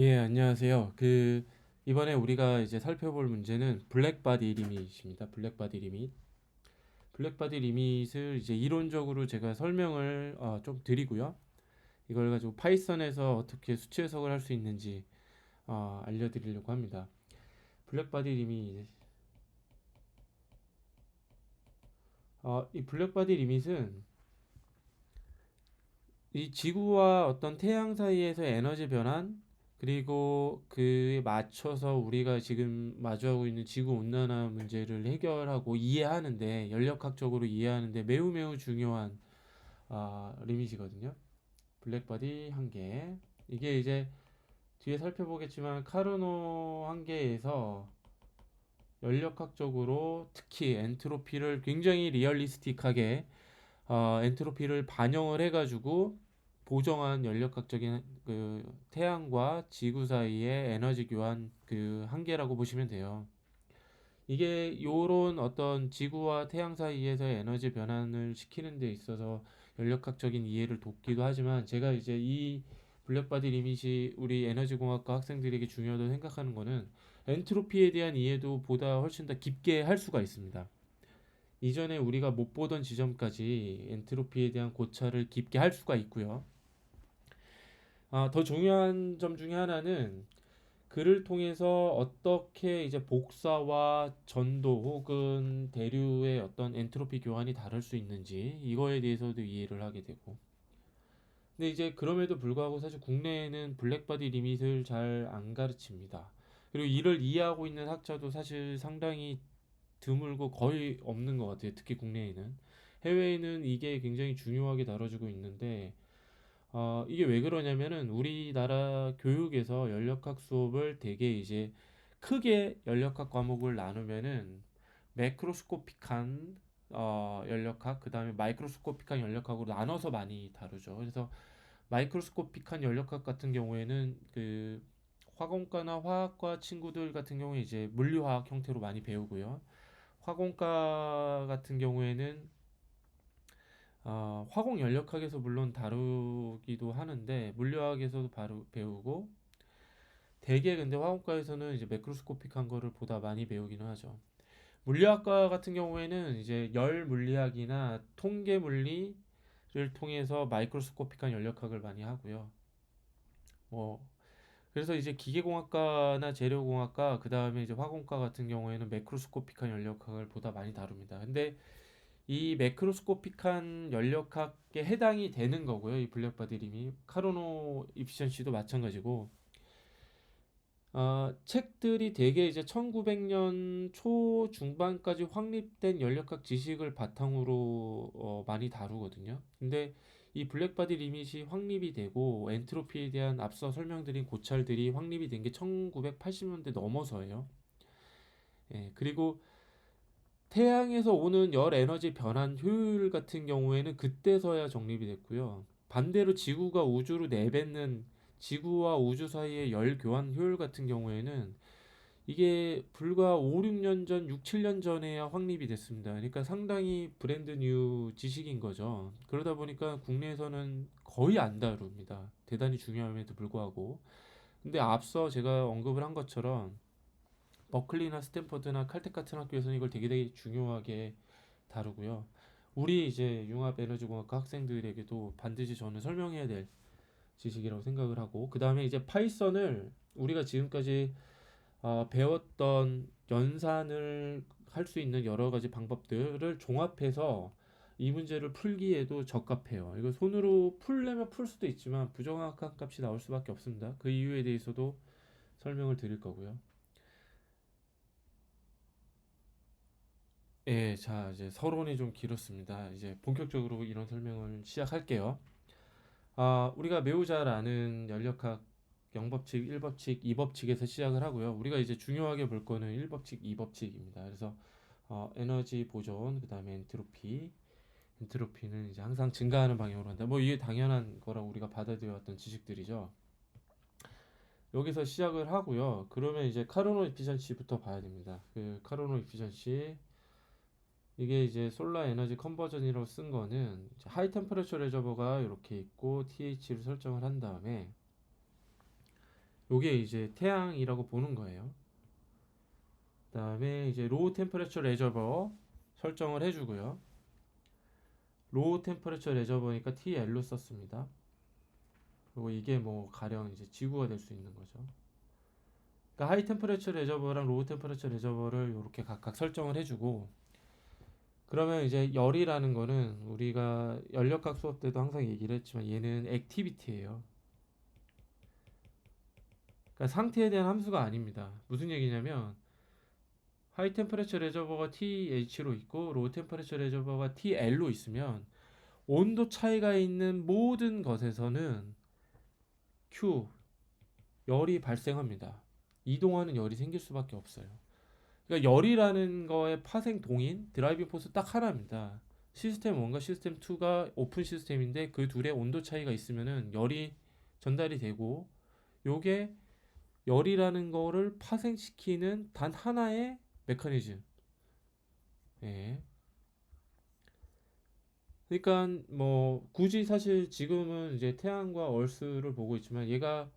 예, 안녕하세요. 이번에 우리가 이제 살펴볼 문제는 블랙바디 리밋입니다. 블랙바디 리밋. 블랙바디 리밋을 이제 이론적으로 제가 설명을 좀 드리고요. 이걸 가지고 파이썬에서 어떻게 수치 해석을 할 수 있는지 알려드리려고 합니다. 블랙바디 리밋. 이 블랙바디 리밋은 이 지구와 어떤 태양 사이에서 에너지 변환, 그리고 그에 맞춰서 우리가 지금 마주하고 있는 지구 온난화 문제를 해결하고 이해하는데, 연력학적으로 이해하는데 매우 매우 중요한 리밋이거든요. 블랙바디 한계. 이게 이제 뒤에 살펴보겠지만 카르노 한계에서 연력학적으로 특히 엔트로피를 굉장히 리얼리스틱하게 엔트로피를 반영을 해가지고 보정한 연력학적인 태양과 지구 사이의 에너지 교환 한계라고 보시면 돼요. 이게 요런 어떤 지구와 태양 사이에서의 에너지 변환을 시키는 데 있어서 연력학적인 이해를 돕기도 하지만, 제가 이제 이 블랙바디 리밋이 우리 에너지공학과 학생들에게 중요하다고 생각하는 거는 엔트로피에 대한 이해도 보다 훨씬 더 깊게 할 수가 있습니다. 이전에 우리가 못 보던 지점까지 엔트로피에 대한 고찰을 깊게 할 수가 있고요. 더 중요한 점 중에 하나는 그를 통해서 어떻게 이제 복사와 전도 혹은 대류의 어떤 엔트로피 교환이 다를 수 있는지, 이거에 대해서도 이해를 하게 되고. 근데 이제 그럼에도 불구하고 사실 국내에는 블랙바디 리밋을 잘 안 가르칩니다. 그리고 이를 이해하고 있는 학자도 사실 상당히 드물고 거의 없는 것 같아요. 특히 국내에는. 해외에는 이게 굉장히 중요하게 다뤄지고 있는데, 이게 왜 그러냐면은 우리나라 교육에서 연력학 수업을 되게 이제 크게 연력학 과목을 나누면은 매크로스코픽한 연력학, 그 다음에 마이크로스코픽한 연력학으로 나눠서 많이 다루죠. 그래서 마이크로스코픽한 연력학 같은 경우에는 화공과나 화학과 친구들 같은 경우에 이제 물리화학 형태로 많이 배우고요. 화공과 같은 경우에는 화공 연력학에서 물론 다루기도 하는데 물리화학에서도 바로 배우고, 대개 근데 화공과에서는 이제 매크로스코픽한 거를 보다 많이 배우기는 하죠. 물리학과 같은 경우에는 이제 열 물리학이나 통계 물리를 통해서 마이크로스코픽한 연력학을 많이 하고요. 뭐 그래서 이제 기계공학과나 재료공학과, 그 다음에 이제 화공과 같은 경우에는 매크로스코픽한 연력학을 보다 많이 다룹니다. 근데 이 매크로스코픽한 연력학에 해당이 되는 거고요. 이 블랙바디림이 카르노 이피션시도 마찬가지고, 책들이 대개 이제 1900년 초 중반까지 확립된 연력학 지식을 바탕으로 많이 다루거든요. 근데 이 블랙바디 리밋이 확립이 되고 엔트로피에 대한 앞서 설명드린 고찰들이 확립이 된 게 1980년대 넘어서예요. 예, 그리고 태양에서 오는 열 에너지 변환 효율 같은 경우에는 그때서야 정립이 됐고요. 반대로 지구가 우주로 내뱉는 지구와 우주 사이의 열 교환 효율 같은 경우에는 이게 불과 5, 6년 전, 6, 7년 전에야 확립이 됐습니다. 그러니까 상당히 브랜드 뉴 지식인 거죠. 그러다 보니까 국내에서는 거의 안 다룹니다. 대단히 중요함에도 불구하고. 근데 앞서 제가 언급을 한 것처럼 버클리나 스탠퍼드나 칼텍 같은 학교에서는 이걸 되게 중요하게 다루고요. 우리 이제 융합 에너지공학과 학생들에게도 반드시 저는 설명해야 될 지식이라고 생각을 하고, 그 다음에 이제 파이썬을 우리가 지금까지 배웠던 연산을 할 수 있는 여러 가지 방법들을 종합해서 이 문제를 풀기에도 적합해요. 이거 손으로 풀려면 풀 수도 있지만 부정확한 값이 나올 수밖에 없습니다. 그 이유에 대해서도 설명을 드릴 거고요. 예, 자, 이제 서론이 좀 길었습니다. 이제 본격적으로 이런 설명을 시작할게요. 우리가 매우 잘 아는 연력학 0법칙, 1법칙, 2법칙에서 시작을 하고요. 우리가 이제 중요하게 볼 거는 1법칙, 2법칙입니다. 그래서 에너지 보존, 그다음에 엔트로피. 엔트로피는 이제 항상 증가하는 방향으로 한다. 뭐 이게 당연한 거라 우리가 받아들여 왔던 지식들이죠. 여기서 시작을 하고요. 그러면 이제 카르노 이피션시부터 봐야 됩니다. 그 카르노 이피션시, 이게 이제 솔라 에너지 컨버전이라고 쓴 거는 하이 템퍼레처 레저버가 이렇게 있고 TH를 설정을 한 다음에 요게 이제 태양이라고 보는 거예요. 그다음에 이제 로우 템퍼레처 레저버 설정을 해주고요. 로우 템퍼레처 레저버니까 TL로 썼습니다. 그리고 이게 뭐 가령 이제 지구가 될 수 있는 거죠. 그러니까 하이 템퍼레처 레저버랑 로우 템퍼레처 레저버를 이렇게 각각 설정을 해주고, 그러면 이제 열이라는 거는 우리가 연력학 수업 때도 항상 얘기를 했지만 얘는 액티비티예요. 그러니까 상태에 대한 함수가 아닙니다. 무슨 얘기냐면 하이 템퍼레처 레저버가 TH로 있고 로우 템퍼레처 레저버가 TL로 있으면 온도 차이가 있는 모든 것에서는 Q, 열이 발생합니다. 이동하는 열이 생길 수밖에 없어요. 그러니까 열이라는 거의 파생 동인 드라이빙 포스 딱 하나입니다. 시스템 1과 시스템 2가 오픈 시스템인데 그 둘의 온도 차이가 있으면은 열이 전달이 되고, 요게 열이라는 거를 파생시키는 단 하나의 메커니즘. 예. 그러니까 뭐 굳이 사실 지금은 이제 태양과 얼스를 보고 있지만 얘가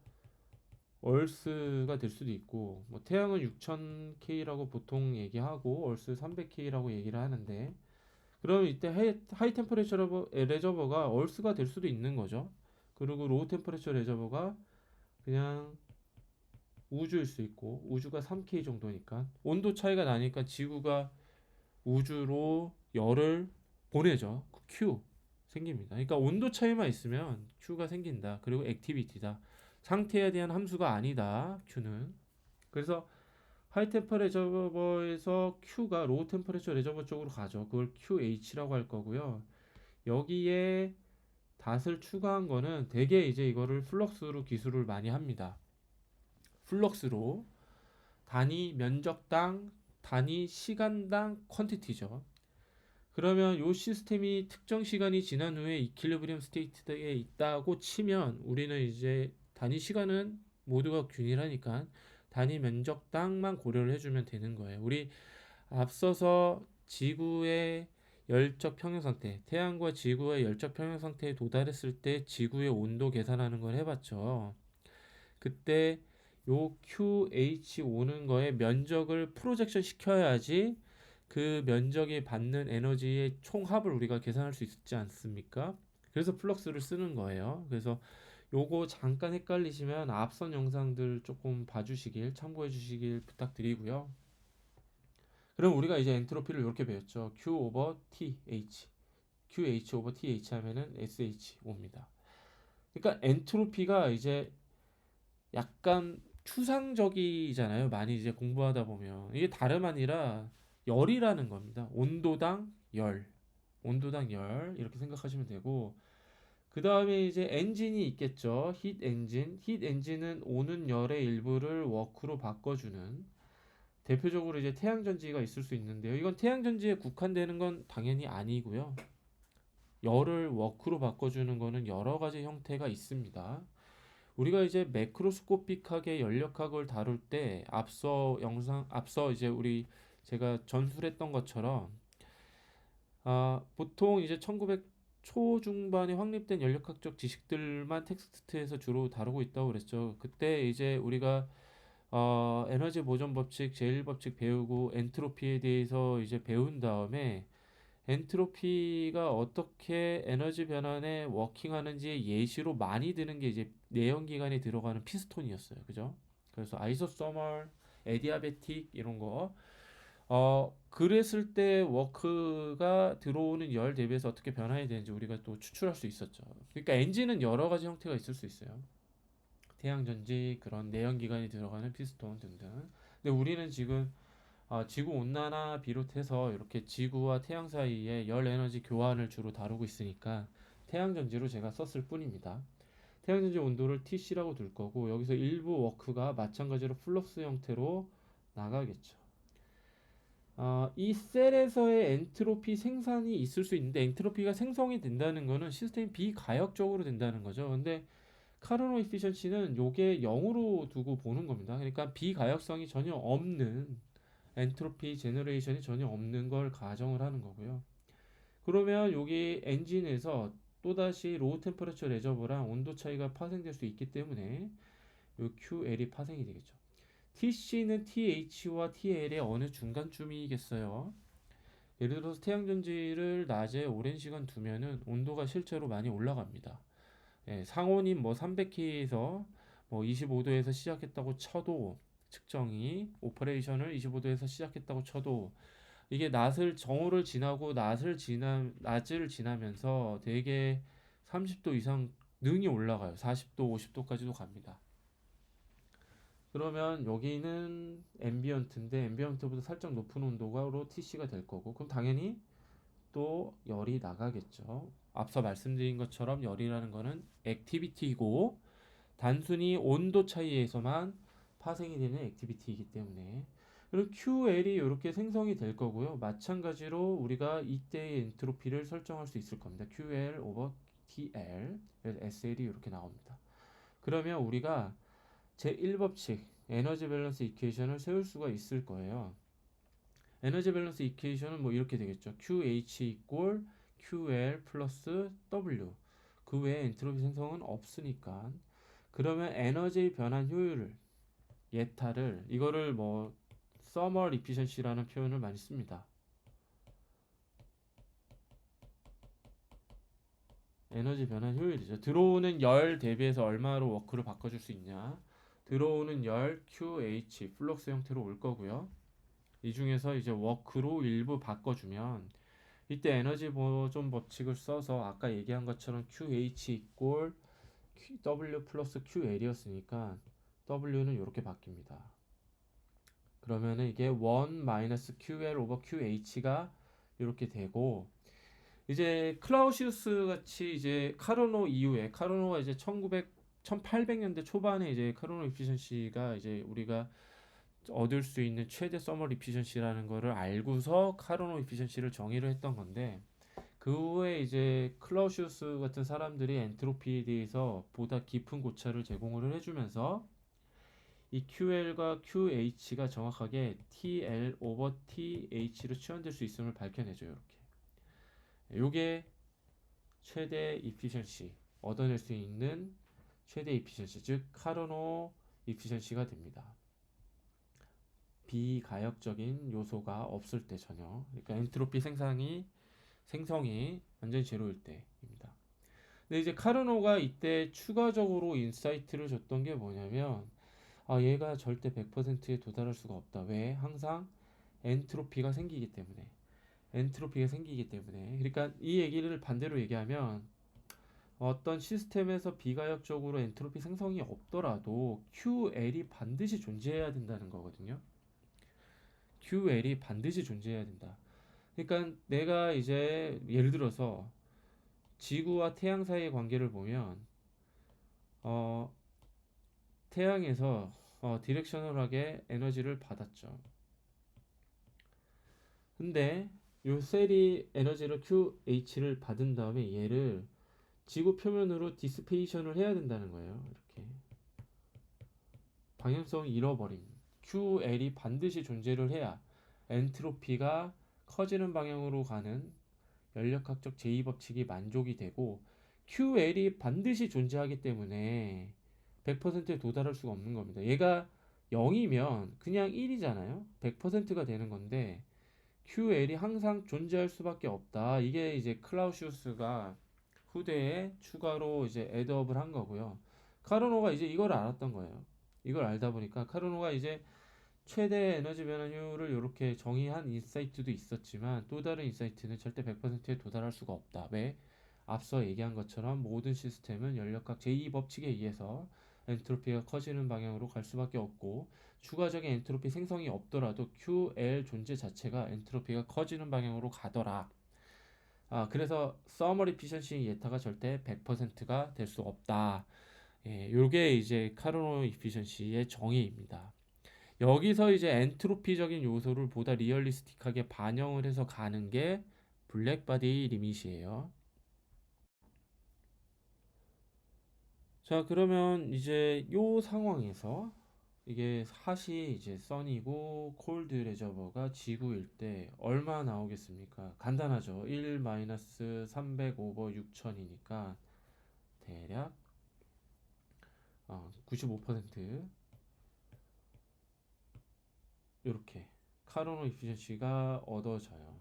얼스가 될 수도 있고, 뭐 태양은 6000K라고 보통 얘기하고 얼스 300K라고 얘기를 하는데, 그럼 이때 하이 템퍼레처 레저버가 얼스가 될 수도 있는 거죠. 그리고 로우 템퍼레처 레저버가 그냥 우주일 수 있고, 우주가 3K 정도니까 온도 차이가 나니까 지구가 우주로 열을 보내죠. Q 생깁니다. 그러니까 온도 차이만 있으면 Q가 생긴다. 그리고 액티비티다. 상태에 대한 함수가 아니다. Q는. 그래서 하이 템퍼레처 레저버에서 Q가 로우 템퍼레처 레저버 쪽으로 가죠. 그걸 QH라고 할 거고요. 여기에 닷을 추가한 거는 대개 이제 이거를 플럭스로 기술을 많이 합니다. 플럭스로 단위 면적당, 단위 시간당 퀀티티죠. 그러면 이 시스템이 특정 시간이 지난 후에 이퀄리브리엄 스테이트에 있다고 치면 우리는 이제 단위 시간은 모두가 균일하니까 단위 면적당만 고려를 해주면 되는 거예요. 우리 앞서서 지구의 열적 평형 상태, 태양과 지구의 열적 평형 상태에 도달했을 때 지구의 온도 계산하는 걸 해봤죠. 그때 요 QH 오는 거에 면적을 프로젝션 시켜야지 그 면적이 받는 에너지의 총합을 우리가 계산할 수 있지 않습니까? 그래서 플럭스를 쓰는 거예요. 그래서 요거 잠깐 헷갈리시면 앞선 영상들 조금 봐주시길, 참고해 주시길 부탁드리고요. 그럼 우리가 이제 엔트로피를 이렇게 배웠죠. Q 오버 TH, QH 오버 TH 하면은 SH5입니다. 그러니까 엔트로피가 이제 약간 추상적이잖아요. 많이 이제 공부하다 보면 이게 다름 아니라 열이라는 겁니다. 온도당 열, 온도당 열 이렇게 생각하시면 되고, 그 다음에 이제 엔진이 있겠죠. 힛 엔진. 힛 엔진은 오는 열의 일부를 워크로 바꿔주는, 대표적으로 이제 태양전지가 있을 수 있는데요. 이건 태양전지에 국한되는 건 당연히 아니고요. 열을 워크로 바꿔주는 거는 여러 가지 형태가 있습니다. 우리가 이제 매크로스코픽하게 연력학을 다룰 때 앞서 이제 우리 제가 전술했던 것처럼 보통 이제 1900 초중반에 확립된 연력학적 지식들만 텍스트에서 주로 다루고 있다고 그랬죠. 그때 이제 우리가 에너지 보존 법칙, 제일 법칙 배우고 엔트로피에 대해서 이제 배운 다음에 엔트로피가 어떻게 에너지 변환에 워킹하는지 예시로 많이 드는 게 이제 내연기관에 들어가는 피스톤이었어요. 그죠? 그래서 아이소서멀, 에디아베틱 이런 거. 그랬을 때 워크가 들어오는 열 대비해서 어떻게 변화해야 되는지 우리가 또 추출할 수 있었죠. 그러니까 엔진은 여러 가지 형태가 있을 수 있어요. 태양전지, 그런 내연기관이 들어가는 피스톤 등등. 근데 우리는 지금 지구 온난화 비롯해서 이렇게 지구와 태양 사이에 열 에너지 교환을 주로 다루고 있으니까 태양전지로 제가 썼을 뿐입니다. 태양전지 온도를 TC라고 둘 거고, 여기서 일부 워크가 마찬가지로 플럭스 형태로 나가겠죠. 이 셀에서의 엔트로피 생산이 있을 수 있는데, 엔트로피가 생성이 된다는 거는 시스템이 비가역적으로 된다는 거죠. 근데 카르노 이피션시는 요게 0으로 두고 보는 겁니다. 그러니까 비가역성이 전혀 없는, 엔트로피 제너레이션이 전혀 없는 걸 가정을 하는 거고요. 그러면 여기 엔진에서 또다시 로우 템퍼레처 레저버랑 온도 차이가 파생될 수 있기 때문에 요 QL이 파생이 되겠죠. TC는 TH와 TL의 어느 중간쯤이겠어요. 예를 들어서 태양전지를 낮에 오랜 시간 두면은 온도가 실제로 많이 올라갑니다. 예, 상온인 뭐 300K에서 뭐 25도에서 시작했다고 쳐도 측정이 오퍼레이션을 25도에서 시작했다고 쳐도 이게 낮을 정오를 지나고 낮을 지나면서 대개 30도 이상 능이 올라가요. 40도, 50도까지도 갑니다. 그러면 여기는 앰비언트인데 앰비언트보다 살짝 높은 온도가로 TC가 될 거고 그럼 당연히 또 열이 나가겠죠. 앞서 말씀드린 것처럼 열이라는 거는 액티비티이고 단순히 온도 차이에서만 파생이 되는 액티비티이기 때문에 그럼 QL이 이렇게 생성이 될 거고요. 마찬가지로 우리가 이때의 엔트로피를 설정할 수 있을 겁니다. QL 오버 TL 그래서 SL이 이렇게 나옵니다. 그러면 우리가 제1법칙 에너지 밸런스 이퀘이션을 세울 수가 있을 거예요. 에너지 밸런스 이퀘이션은 뭐 이렇게 되겠죠. QH 이꼴 QL 플러스 W. 그 외에 엔트로피 생성은 없으니까. 그러면 에너지 변환 효율을 예타를 이거를 뭐 서멀 이피션시라는 표현을 많이 씁니다. 에너지 변환 효율이죠. 들어오는 열 대비해서 얼마로 워크를 바꿔줄 수 있냐. 들어오는 열 QH 플럭스 형태로 올 거고요. 이 중에서 이제 워크로 일부 바꿔주면 이때 에너지 보존 법칙을 써서 아까 얘기한 것처럼 QH 이꼴 W 플러스 QL이었으니까 W는 이렇게 바뀝니다. 그러면은 이게 1 마이너스 QL 오버 QH가 이렇게 되고 이제 클라우시우스 같이 이제 카르노 이후에 카르노가 이제 1800년대 초반에 이제 카르노 이피션시가 이제 우리가 얻을 수 있는 최대 서머 이피션시라는 거를 알고서 카르노 이피션시를 정의를 했던 건데 그 후에 이제 클라우시우스 같은 사람들이 엔트로피에 대해서 보다 깊은 고찰을 제공을 해주면서 이 QL과 QH가 정확하게 TL 오버 TH로 치환될 수 있음을 밝혀내죠. 이렇게. 요게 최대 이피션시 얻어낼 수 있는 최대 이피션시 즉 카르노 이피션시가 됩니다. 비가역적인 요소가 없을 때 전혀 그러니까 엔트로피 생성이 완전히 제로일 때입니다. 근데 이제 카르노가 이때 추가적으로 인사이트를 줬던 게 뭐냐면 얘가 절대 100%에 도달할 수가 없다. 왜? 항상 엔트로피가 생기기 때문에. 그러니까 이 얘기를 반대로 얘기하면 어떤 시스템에서 비가역적으로 엔트로피 생성이 없더라도 QL이 반드시 존재해야 된다는 거거든요. QL이 반드시 존재해야 된다. 그러니까 내가 이제 예를 들어서 지구와 태양 사이의 관계를 보면 어, 태양에서 디렉셔널하게 에너지를 받았죠. 근데 요 셀이 에너지를 QH를 받은 다음에 얘를 지구 표면으로 디스페이션을 해야 된다는 거예요. 이렇게 방향성을 잃어버림. QL이 반드시 존재를 해야 엔트로피가 커지는 방향으로 가는 연력학적 제2법칙이 만족이 되고 QL이 반드시 존재하기 때문에 100%에 도달할 수가 없는 겁니다. 얘가 0이면 그냥 1이잖아요. 100%가 되는 건데 QL이 항상 존재할 수밖에 없다. 이게 이제 클라우시우스가 후대에 추가로 이제 애드업을 한 거고요. 카르노가 이제 이걸 알았던 거예요. 이걸 알다 보니까 카르노가 이제 최대 에너지 변환 효율을 이렇게 정의한 인사이트도 있었지만 또 다른 인사이트는 절대 100%에 도달할 수가 없다. 왜? 앞서 얘기한 것처럼 모든 시스템은 연력학 제2법칙에 의해서 엔트로피가 커지는 방향으로 갈 수밖에 없고 추가적인 엔트로피 생성이 없더라도 QL 존재 자체가 엔트로피가 커지는 방향으로 가더라. 그래서 서머 이피션시 예타가 절대 100%가 될 수 없다. 예, 요게 이제 카르노 이피션시의 정의입니다. 여기서 이제 엔트로피적인 요소를 보다 리얼리스틱하게 반영을 해서 가는 게 블랙바디 리밋이에요. 자, 그러면 이제 요 상황에서 이게 핫이 이제 선이고 콜드 레저버가 지구일 때 얼마 나오겠습니까? 간단하죠. 1-300 오버 6000이니까 대략 95% 이렇게 카르노 이피션시가 얻어져요.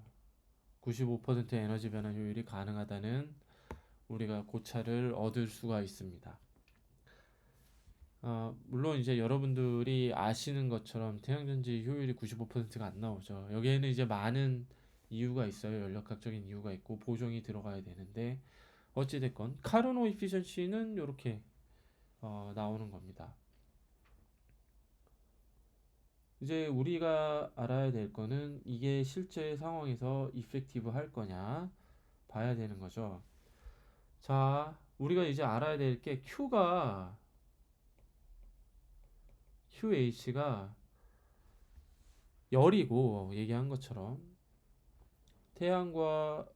95% 에너지 변환 효율이 가능하다는 우리가 고차를 얻을 수가 있습니다. 물론 이제 여러분들이 아시는 것처럼 태양전지 효율이 95%가 안 나오죠. 여기에는 이제 많은 이유가 있어요. 연력학적인 이유가 있고 보정이 들어가야 되는데 어찌됐건 카르노 이피션시는 이렇게 나오는 겁니다. 이제 우리가 알아야 될 거는 이게 실제 상황에서 이펙티브 할 거냐 봐야 되는 거죠. 자, 우리가 이제 알아야 될 게 QH가 열이고 얘기한 것처럼 태양과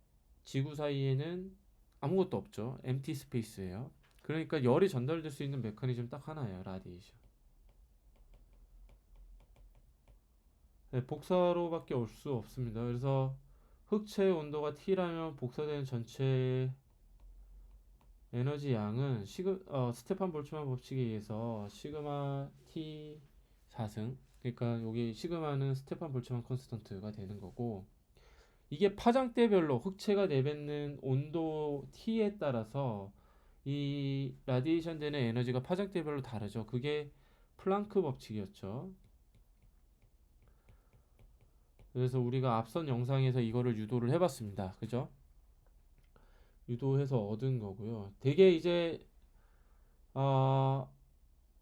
지구 사이에는 아무것도 없죠. 엠티 스페이스예요. 그러니까 열이 전달될 수 있는 메커니즘 딱 하나예요. 라디에이션. 네, 복사로밖에 올 수 없습니다. 그래서 흑체의 온도가 T라면 복사되는 전체 에너지 양은 스테판 볼츠만 법칙에 의해서 시그마 T 4승, 그러니까 여기 시그마는 스테판 볼츠만 컨스턴트가 되는 거고, 이게 파장대별로 흑체가 내뱉는 온도 T에 따라서 이 라디에이션 되는 에너지가 파장대별로 다르죠. 그게 플랑크 법칙이었죠. 그래서 우리가 앞선 영상에서 이거를 유도를 해봤습니다. 그죠? 유도해서 얻은 거고요. 되게 이제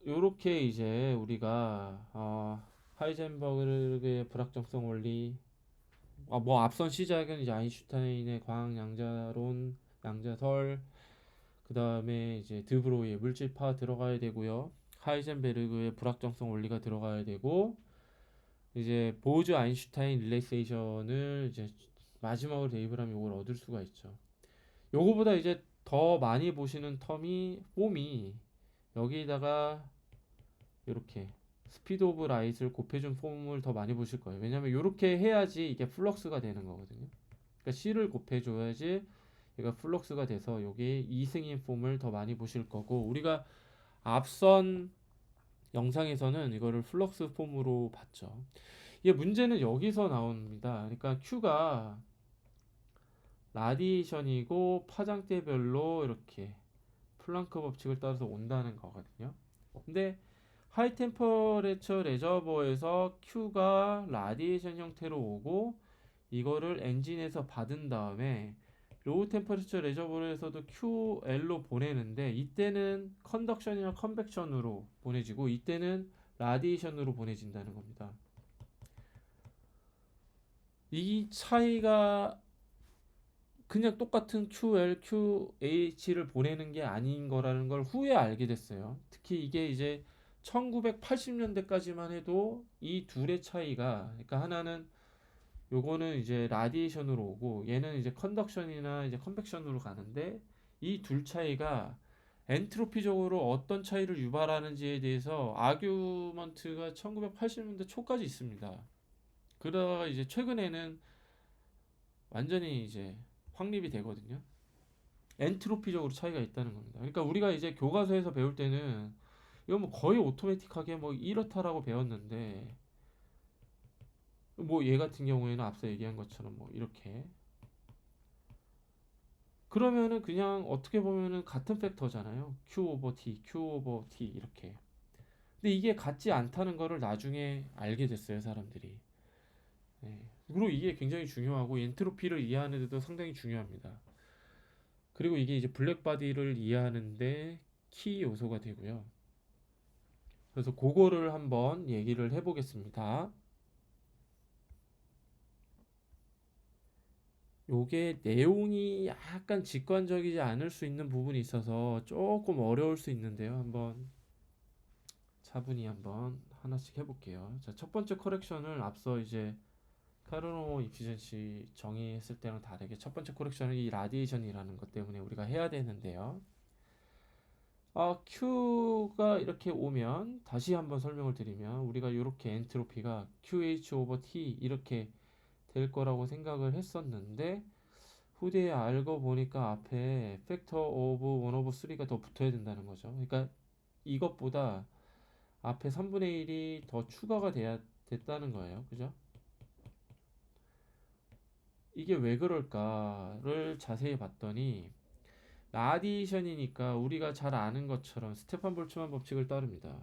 요렇게 이제 우리가 하이젠버그의 불확정성 원리, 뭐 앞선 시작은 이제 아인슈타인의 광학 양자론, 양자설, 그 다음에 이제 드브로이의 물질파 들어가야 되고요. 하이젠베르그의 불확정성 원리가 들어가야 되고, 이제 보즈 아인슈타인 릴레이세이션을 이제 마지막으로 대입을 하면 이걸 얻을 수가 있죠. 요거보다 이제 더 많이 보시는 폼이 여기다가 이렇게 스피드 오브 라이트를 곱해준 폼을 더 많이 보실 거예요. 왜냐면 이렇게 해야지 이게 플럭스가 되는 거거든요. 그러니까 C를 곱해줘야지 얘가 플럭스가 돼서 여기 2승인 폼을 더 많이 보실 거고, 우리가 앞선 영상에서는 이거를 플럭스 폼으로 봤죠. 이게 문제는 여기서 나옵니다. 그러니까 Q가 라디에이션이고 파장대별로 이렇게 플랑크 법칙을 따라서 온다는 거거든요. 근데 하이 템퍼레처 레저버에서 Q가 라디에이션 형태로 오고 이거를 엔진에서 받은 다음에 로우 템퍼레처 레저버에서도 QL로 보내는데, 이때는 컨덕션이나 컨벡션으로 보내지고 이때는 라디에이션으로 보내진다는 겁니다. 이 차이가 그냥 똑같은 QL, QH를 보내는 게 아닌 거라는 걸 후에 알게 됐어요. 특히 이게 이제 1980년대까지만 해도 이 둘의 차이가, 그러니까 하나는 요거는 이제 라디에이션으로 오고 얘는 이제 컨덕션이나 이제 컨벡션으로 가는데, 이 둘 차이가 엔트로피적으로 어떤 차이를 유발하는지에 대해서 아규먼트가 1980년대 초까지 있습니다. 그러다가 이제 최근에는 완전히 이제 확립이 되거든요. 엔트로피적으로 차이가 있다는 겁니다. 그러니까 우리가 이제 교과서에서 배울 때는 이거 뭐 거의 오토매틱하게 뭐 이렇다라고 배웠는데, 뭐 얘 같은 경우에는 앞서 얘기한 것처럼 뭐 이렇게, 그러면은 그냥 어떻게 보면은 같은 팩터잖아요. Q 오버 T, Q 오버 T 이렇게. 근데 이게 같지 않다는 거를 나중에 알게 됐어요, 사람들이. 네. 그리고 이게 굉장히 중요하고 엔트로피를 이해하는 데도 상당히 중요합니다. 그리고 이게 이제 블랙바디를 이해하는데 키 요소가 되고요. 그래서 그거를 한번 얘기를 해보겠습니다. 요게 내용이 약간 직관적이지 않을 수 있는 부분이 있어서 조금 어려울 수 있는데요. 한번 차분히 한번 하나씩 해볼게요. 자, 첫 번째 커렉션을 앞서 이제 카르노 이피션시 정의했을 때랑 다르게 첫 번째 커렉션은 이 라디에이션이라는 것 때문에 우리가 해야 되는데요. Q가 이렇게 오면 다시 한번 설명을 드리면, 우리가 이렇게 엔트로피가 QH 오버 T 이렇게 될 거라고 생각을 했었는데 후대에 알고 보니까 앞에 팩터 오브 1 오브 3가 더 붙어야 된다는 거죠. 그러니까 이것보다 앞에 3분의 1이 더 추가가 됐다는 거예요. 그죠? 이게 왜 그럴까를 자세히 봤더니 라디에이션이니까 우리가 잘 아는 것처럼 스테판 볼츠만 법칙을 따릅니다.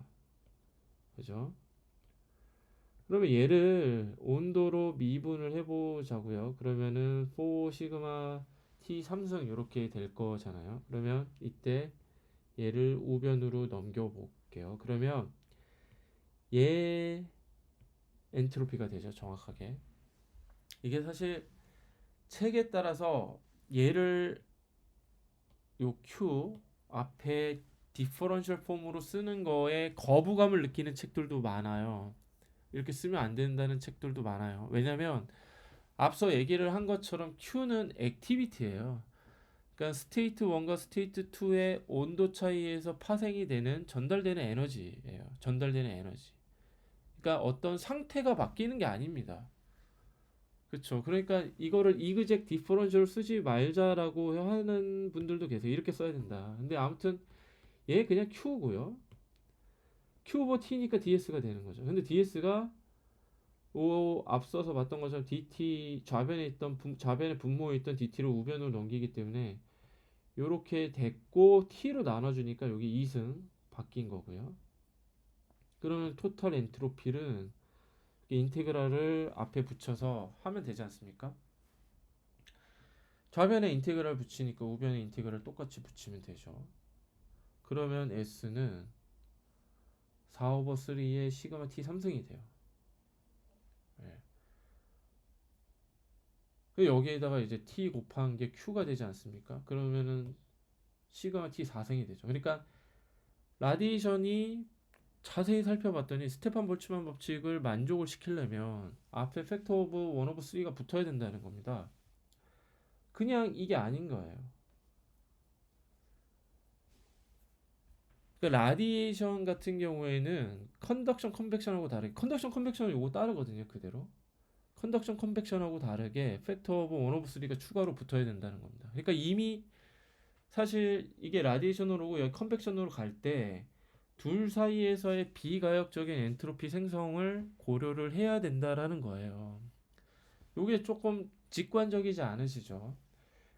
그죠? 그러면 얘를 온도로 미분을 해보자고요. 그러면은 4 시그마 T 3승 이렇게 될 거잖아요. 그러면 이때 얘를 우변으로 넘겨볼게요. 그러면 얘 엔트로피가 되죠. 정확하게. 이게 사실 책에 따라서 얘를 요 Q 앞에 디퍼런셜 폼으로 쓰는 거에 거부감을 느끼는 책들도 많아요. 이렇게 쓰면 안 된다는 책들도 많아요. 왜냐면 앞서 얘기를 한 것처럼 Q는 액티비티예요. 그러니까 스테이트 1과 스테이트 2의 온도 차이에서 파생이 되는 전달되는 에너지예요. 전달되는 에너지. 그러니까 어떤 상태가 바뀌는 게 아닙니다. 그렇죠. 그러니까 이거를 이그젝 디퍼런셜 쓰지 말자라고 하는 분들도 계세요. 이렇게 써야 된다. 근데 아무튼 얘 그냥 Q고요. Q 오버 T니까 DS가 되는 거죠. 근데 DS가 앞서서 봤던 것처럼 DT 좌변에 분모에 있던 DT를 우변으로 넘기기 때문에 요렇게 됐고 T로 나눠주니까 여기 2승 바뀐 거고요. 그러면 토탈 엔트로피는 인테그랄을 앞에 붙여서 하면 되지 않습니까? 좌변에 인테그랄 붙이니까 우변에 인테그랄 똑같이 붙이면 되죠. 그러면 S는 4 오버 3의 시그마 T 3승이 돼요. 네. 여기에다가 이제 T 곱한 게 Q가 되지 않습니까? 그러면은 시그마 T 4승이 되죠. 그러니까 라디에이션이 자세히 살펴봤더니 스테판 볼츠만 법칙을 만족을 시키려면 앞에 팩터 오브 1 오브 3가 붙어야 된다는 겁니다. 그냥 이게 아닌 거예요. 그러니까 라디에이션 같은 경우에는 컨덕션 컨벡션하고 다르게 컨덕션 컨벡션은 요거 따르거든요. 그대로. 컨덕션 컨벡션하고 다르게 팩터 오브 1 오브 3가 추가로 붙어야 된다는 겁니다. 그러니까 이미 사실 이게 라디에이션으로 오고 여기 컨벡션으로 갈 때 둘 사이에서의 비가역적인 엔트로피 생성을 고려를 해야 된다라는 거예요. 이게 조금 직관적이지 않으시죠?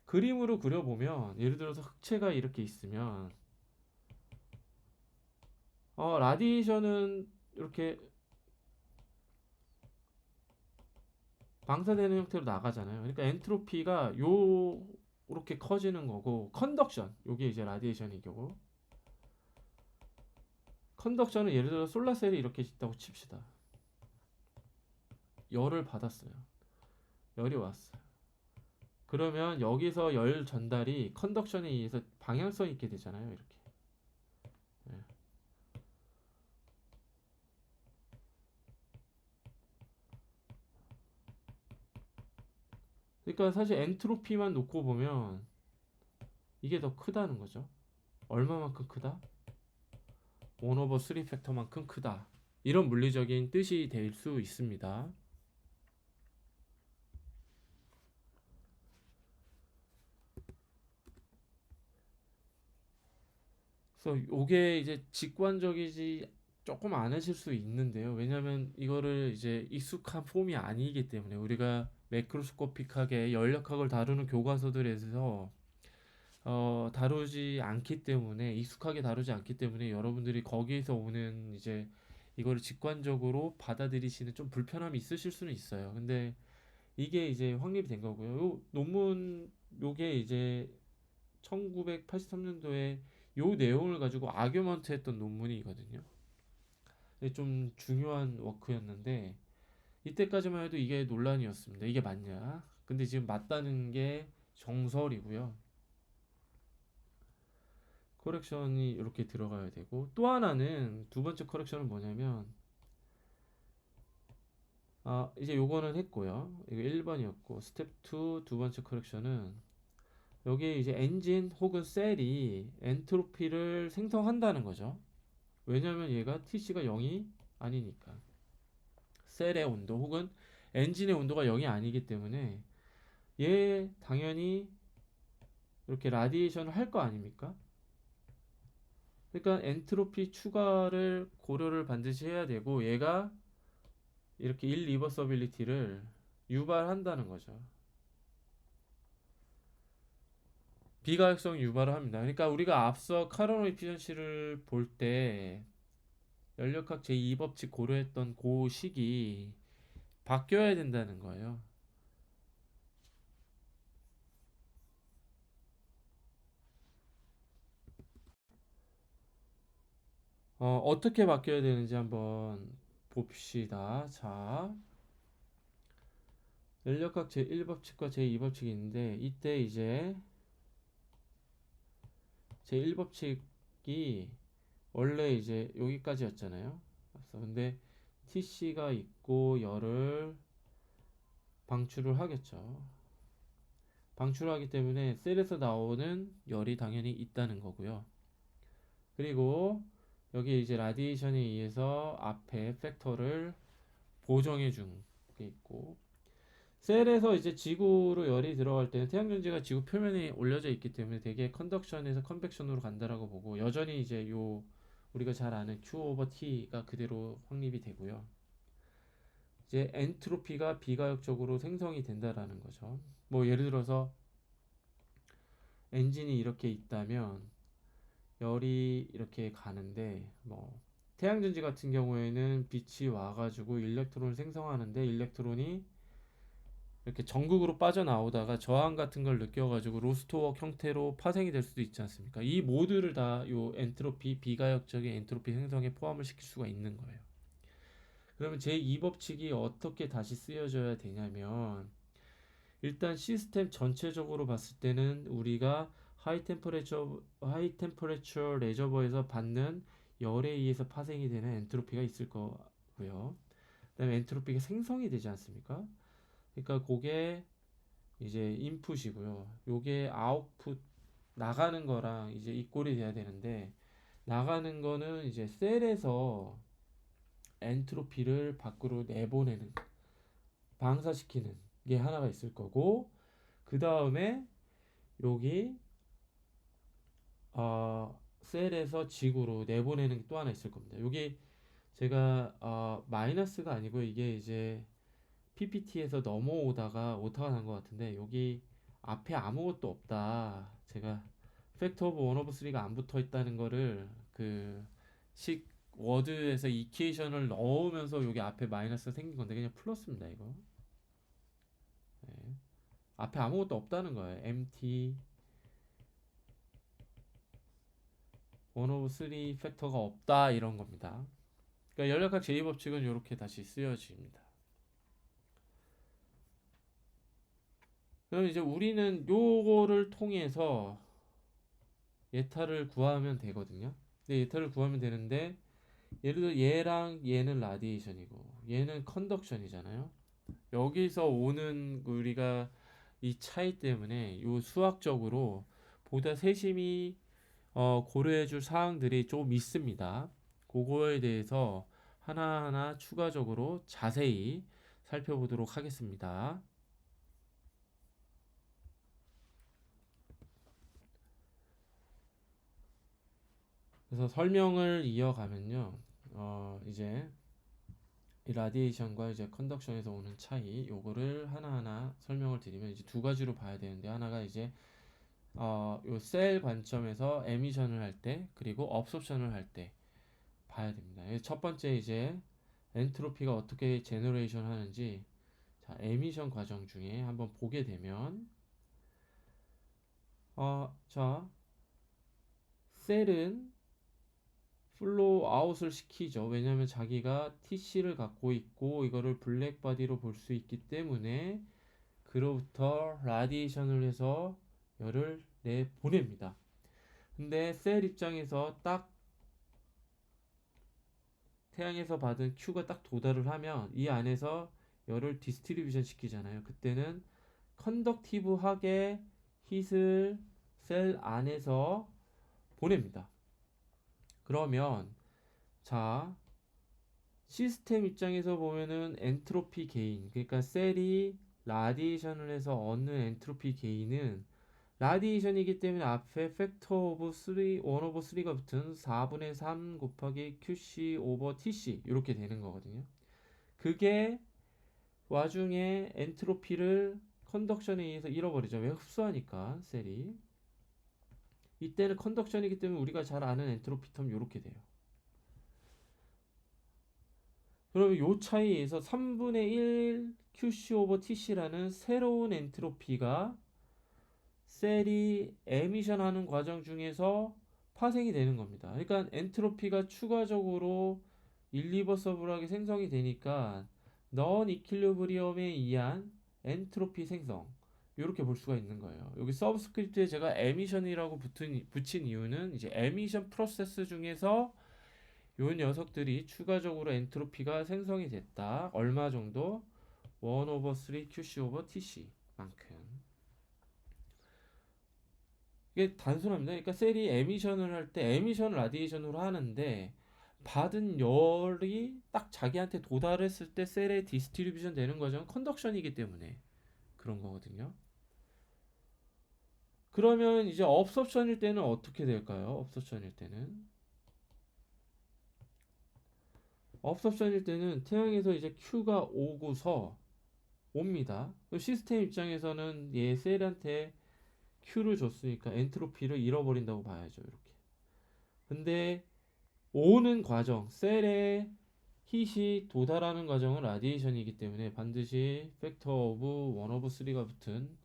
그림으로 그려보면 예를 들어서 흑체가 이렇게 있으면 라디에이션은 이렇게 방사되는 형태로 나가잖아요. 그러니까 엔트로피가 이렇게 커지는 거고 컨덕션 요게 이제 라디에이션이고 컨덕션은 예를 들어 솔라셀이 이렇게 있다고 칩시다. 열을 받았어요. 열이 왔어요. 그러면 여기서 열 전달이 컨덕션에 의해서 방향성 있게 되잖아요. 이렇게. 예. 그러니까 사실 엔트로피만 놓고 보면 이게 더 크다는 거죠. 얼마만큼 크다? 1 오버 3 팩터만큼 크다. 이런 물리적인 뜻이 될 수 있습니다. 그래서 이게 이제 직관적이지 조금 않으실 수 있는데요. 왜냐하면 이거를 이제 익숙한 폼이 아니기 때문에 우리가 매크로스코픽하게 연력학을 다루는 교과서들에서 다루지 않기 때문에 익숙하게 다루지 않기 때문에 여러분들이 거기에서 오는 이제 이거를 직관적으로 받아들이시는 좀 불편함이 있으실 수는 있어요. 근데 이게 이제 확립이 된 거고요. 요 논문 요게 이제 1983년도에 요 내용을 가지고 아규먼트 했던 논문이거든요. 좀 중요한 워크였는데 이때까지만 해도 이게 논란이었습니다. 이게 맞냐? 근데 지금 맞다는 게 정설이고요. 커렉션이 이렇게 들어가야 되고 또 하나는 두 번째 커렉션은 뭐냐면 이제 요거는 했고요. 이거 1번이었고 스텝 2 두 번째 커렉션은 여기 이제 엔진 혹은 셀이 엔트로피를 생성한다는 거죠. 왜냐면 얘가 TC가 0이 아니니까. 셀의 온도 혹은 엔진의 온도가 0이 아니기 때문에 얘 당연히 이렇게 라디에이션을 할 거 아닙니까? 그러니까 엔트로피 추가를 고려를 반드시 해야 되고 얘가 이렇게 일리버서빌리티를 유발한다는 거죠. 비가역성 유발을 합니다. 그러니까 우리가 앞서 카르노 이피션시를 볼 때 연력학 제2법칙 고려했던 그 식이 바뀌어야 된다는 거예요. 어떻게 바뀌어야 되는지 한번 봅시다. 자, 연력학 제1법칙과 제2법칙이 있는데 이때 이제 제1법칙이 원래 이제 여기까지였잖아요. 근데 TC가 있고 열을 방출을 하겠죠. 방출하기 때문에 셀에서 나오는 열이 당연히 있다는 거고요. 그리고 여기 이제 라디에이션에 의해서 앞에 팩터를 보정해 준 게 있고, 셀에서 이제 지구로 열이 들어갈 때는 태양전지가 지구 표면에 올려져 있기 때문에 되게 컨덕션에서 컨벡션으로 간다라고 보고, 여전히 이제 요 우리가 잘 아는 Q 오버 T가 그대로 확립이 되고요. 이제 엔트로피가 비가역적으로 생성이 된다라는 거죠. 뭐 예를 들어서 엔진이 이렇게 있다면 열이 이렇게 가는데, 뭐 태양전지 같은 경우에는 빛이 와가지고 일렉트론을 생성하는데 일렉트론이 이렇게 전극으로 빠져나오다가 저항 같은 걸 느껴가지고 로스트웍 형태로 파생이 될 수도 있지 않습니까? 이 모두를 다 요 엔트로피 비가역적인 엔트로피 생성에 포함을 시킬 수가 있는 거예요. 그러면 제2법칙이 어떻게 다시 쓰여져야 되냐면, 일단 시스템 전체적으로 봤을 때는 우리가 하이 템퍼레처 레저버에서 받는 열에 의해서 파생이 되는 엔트로피가 있을 거고요. 그다음에 엔트로피가 생성이 되지 않습니까? 그러니까 그게 이제 인풋이고요. 요게 아웃풋, 나가는 거랑 이제 이꼴이 돼야 되는데, 나가는 거는 이제 셀에서 엔트로피를 밖으로 내보내는, 방사시키는 게 하나가 있을 거고, 그 다음에 여기 셀에서 지구로 내보내는 게 또 하나 있을 겁니다. 여기 제가 마이너스가 아니고 이게 이제 PPT에서 넘어오다가 오타가 난 것 같은데, 여기 앞에 아무것도 없다. 제가 팩터 오브 원 오브 3가 안 붙어 있다는 거를 그 식 워드에서 이퀘이션을 넣으면서 여기 앞에 마이너스가 생긴 건데 그냥 플러스입니다, 이거. 네. 앞에 아무것도 없다는 거예요. MT 원 오브 3 팩터가 없다 이런 겁니다. 그러니까 연력학 제2법칙은 이렇게 다시 쓰여집니다. 그럼 이제 우리는 요거를 통해서 예타를 구하면 되거든요. 근데 예타를 구하면 되는데, 예를 들어 얘랑 얘는 라디에이션이고 얘는 컨덕션이잖아요. 여기서 오는 우리가 이 차이 때문에 요 수학적으로 보다 세심히 고려해 줄 사항들이 좀 있습니다. 그거에 대해서 하나하나 추가적으로 자세히 살펴보도록 하겠습니다. 그래서 설명을 이어가면요. 이제 이 라디에이션과 이제 컨덕션에서 오는 차이, 요거를 하나하나 설명을 드리면 이제 두 가지로 봐야 되는데, 하나가 이제 요 셀 관점에서 에미션을 할 때, 그리고 업소션을 할 때 봐야 됩니다. 첫 번째 이제 엔트로피가 어떻게 제너레이션 하는지, 자, 에미션 과정 중에 한번 보게 되면, 자, 셀은 플로우 아웃을 시키죠. 왜냐하면 자기가 TC를 갖고 있고 이거를 블랙 바디로 볼 수 있기 때문에 그로부터 라디에이션을 해서 열을 내보냅니다. 근데 셀 입장에서 딱 태양에서 받은 Q가 딱 도달을 하면 이 안에서 열을 디스트리뷰션 시키잖아요. 그때는 컨덕티브하게 힛을 셀 안에서 보냅니다. 그러면 자, 시스템 입장에서 보면은 엔트로피 게인, 그러니까 셀이 라디에이션을 해서 얻는 엔트로피 게인은 라디에이션이기 때문에 앞에 팩터 오브 3, 1 오버 3가 붙은 4분의 3 곱하기 QC 오버 TC 이렇게 되는 거거든요. 그게 와중에 엔트로피를 컨덕션에 의해서 잃어버리죠. 왜? 흡수하니까 셀이. 이때는 컨덕션이기 때문에 우리가 잘 아는 엔트로피 텀 이렇게 돼요. 그러면 요 차이에서 3분의 1 QC 오버 TC라는 새로운 엔트로피가 셀이 에미션하는 과정 중에서 파생이 되는 겁니다. 그러니까 엔트로피가 추가적으로 일리버서블하게 생성이 되니까 넌 이퀄리브리엄에 의한 엔트로피 생성 이렇게 볼 수가 있는 거예요. 여기 서브스크립트에 제가 에미션이라고 붙인 이유는 이제 에미션 프로세스 중에서 요 녀석들이 추가적으로 엔트로피가 생성이 됐다. 얼마 정도? 1 오버 3 QC 오버 TC 만큼. 이게 단순합니다. 그러니까 셀이 에미션을 할 때 에미션 라디에이션으로 하는데 받은 열이 딱 자기한테 도달했을 때 셀의 디스트리뷰션 되는 과정은 컨덕션이기 때문에 그런 거거든요. 그러면 이제 업섭션일 때는 어떻게 될까요? 업섭션일 때는 태양에서 이제 Q가 오고서 옵니다. 시스템 입장에서는 얘 셀한테 Q를 줬으니까 엔트로피를 잃어버린다고 봐야죠. 이렇게. 근데 오는 과정, 셀에 힛이 도달하는 과정은 라디에이션이기 때문에 반드시 팩터 오브 1 오브 3가 붙은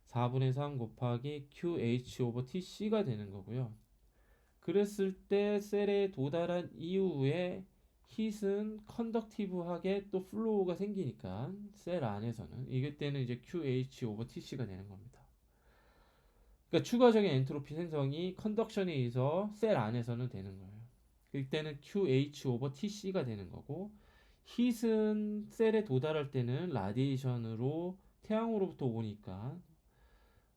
4분의 3 곱하기 QH 오버 TC가 되는 거고요. 그랬을 때 셀에 도달한 이후에 힛은 컨덕티브하게 또 플로우가 생기니까 셀 안에서는 이럴 때는 이제 QH 오버 TC가 되는 겁니다. 그러니까 추가적인 엔트로피 생성이 컨덕션에 의해서 셀 안에서는 되는 거예요. 이때는 QH 오버 TC가 되는 거고 힛은 셀에 도달할 때는 라디에이션으로 태양으로부터 오니까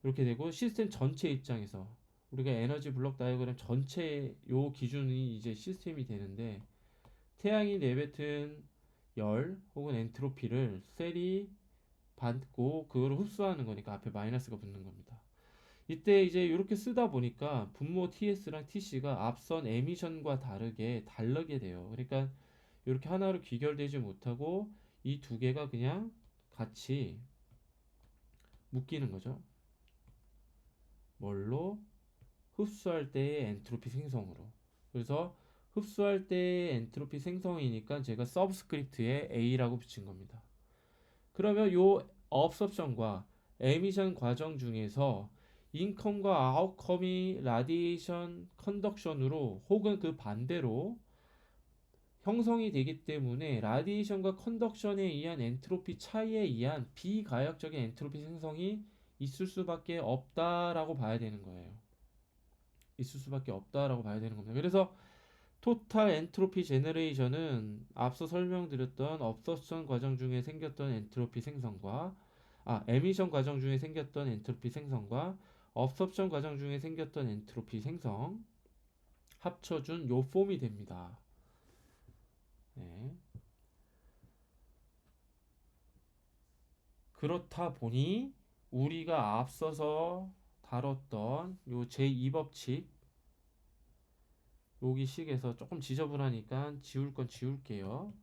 이렇게 되고 시스템 전체 입장에서 우리가 에너지 블록 다이어그램 전체 요 기준이 이제 시스템이 되는데 태양이 내뱉은 열 혹은 엔트로피를 셀이 받고 그거를 흡수하는 거니까 앞에 마이너스가 붙는 겁니다. 이때 이제 이렇게 쓰다 보니까 분모 TS랑 TC가 앞선 에미션과 다르게 돼요. 그러니까 이렇게 하나로 귀결되지 못하고 이 두 개가 그냥 같이 묶이는 거죠. 뭘로? 흡수할 때의 엔트로피 생성으로. 그래서 흡수할 때의 엔트로피 생성이니까 제가 서브스크립트에 A라고 붙인 겁니다. 그러면 요 업섭션과 에미션 과정 중에서 인컴과 아웃컴이 라디에이션 컨덕션으로 혹은 그 반대로 형성이 되기 때문에 라디에이션과 컨덕션에 의한 엔트로피 차이에 의한 비가역적인 엔트로피 생성이 있을 수밖에 없다라고 봐야 되는 거예요. 있을 수밖에 없다라고 봐야 되는 겁니다. 그래서 토탈 엔트로피 제너레이션은 앞서 설명드렸던 업서션 과정 중에 생겼던 엔트로피 생성과 에미션 과정 중에 생겼던 엔트로피 생성과 업섭션 과정 중에 생겼던 엔트로피 생성 합쳐준 요 폼이 됩니다. 네. 그렇다 보니 우리가 앞서서 다뤘던 요 제2법칙 여기 식에서 조금 지저분하니까 지울 건 지울게요.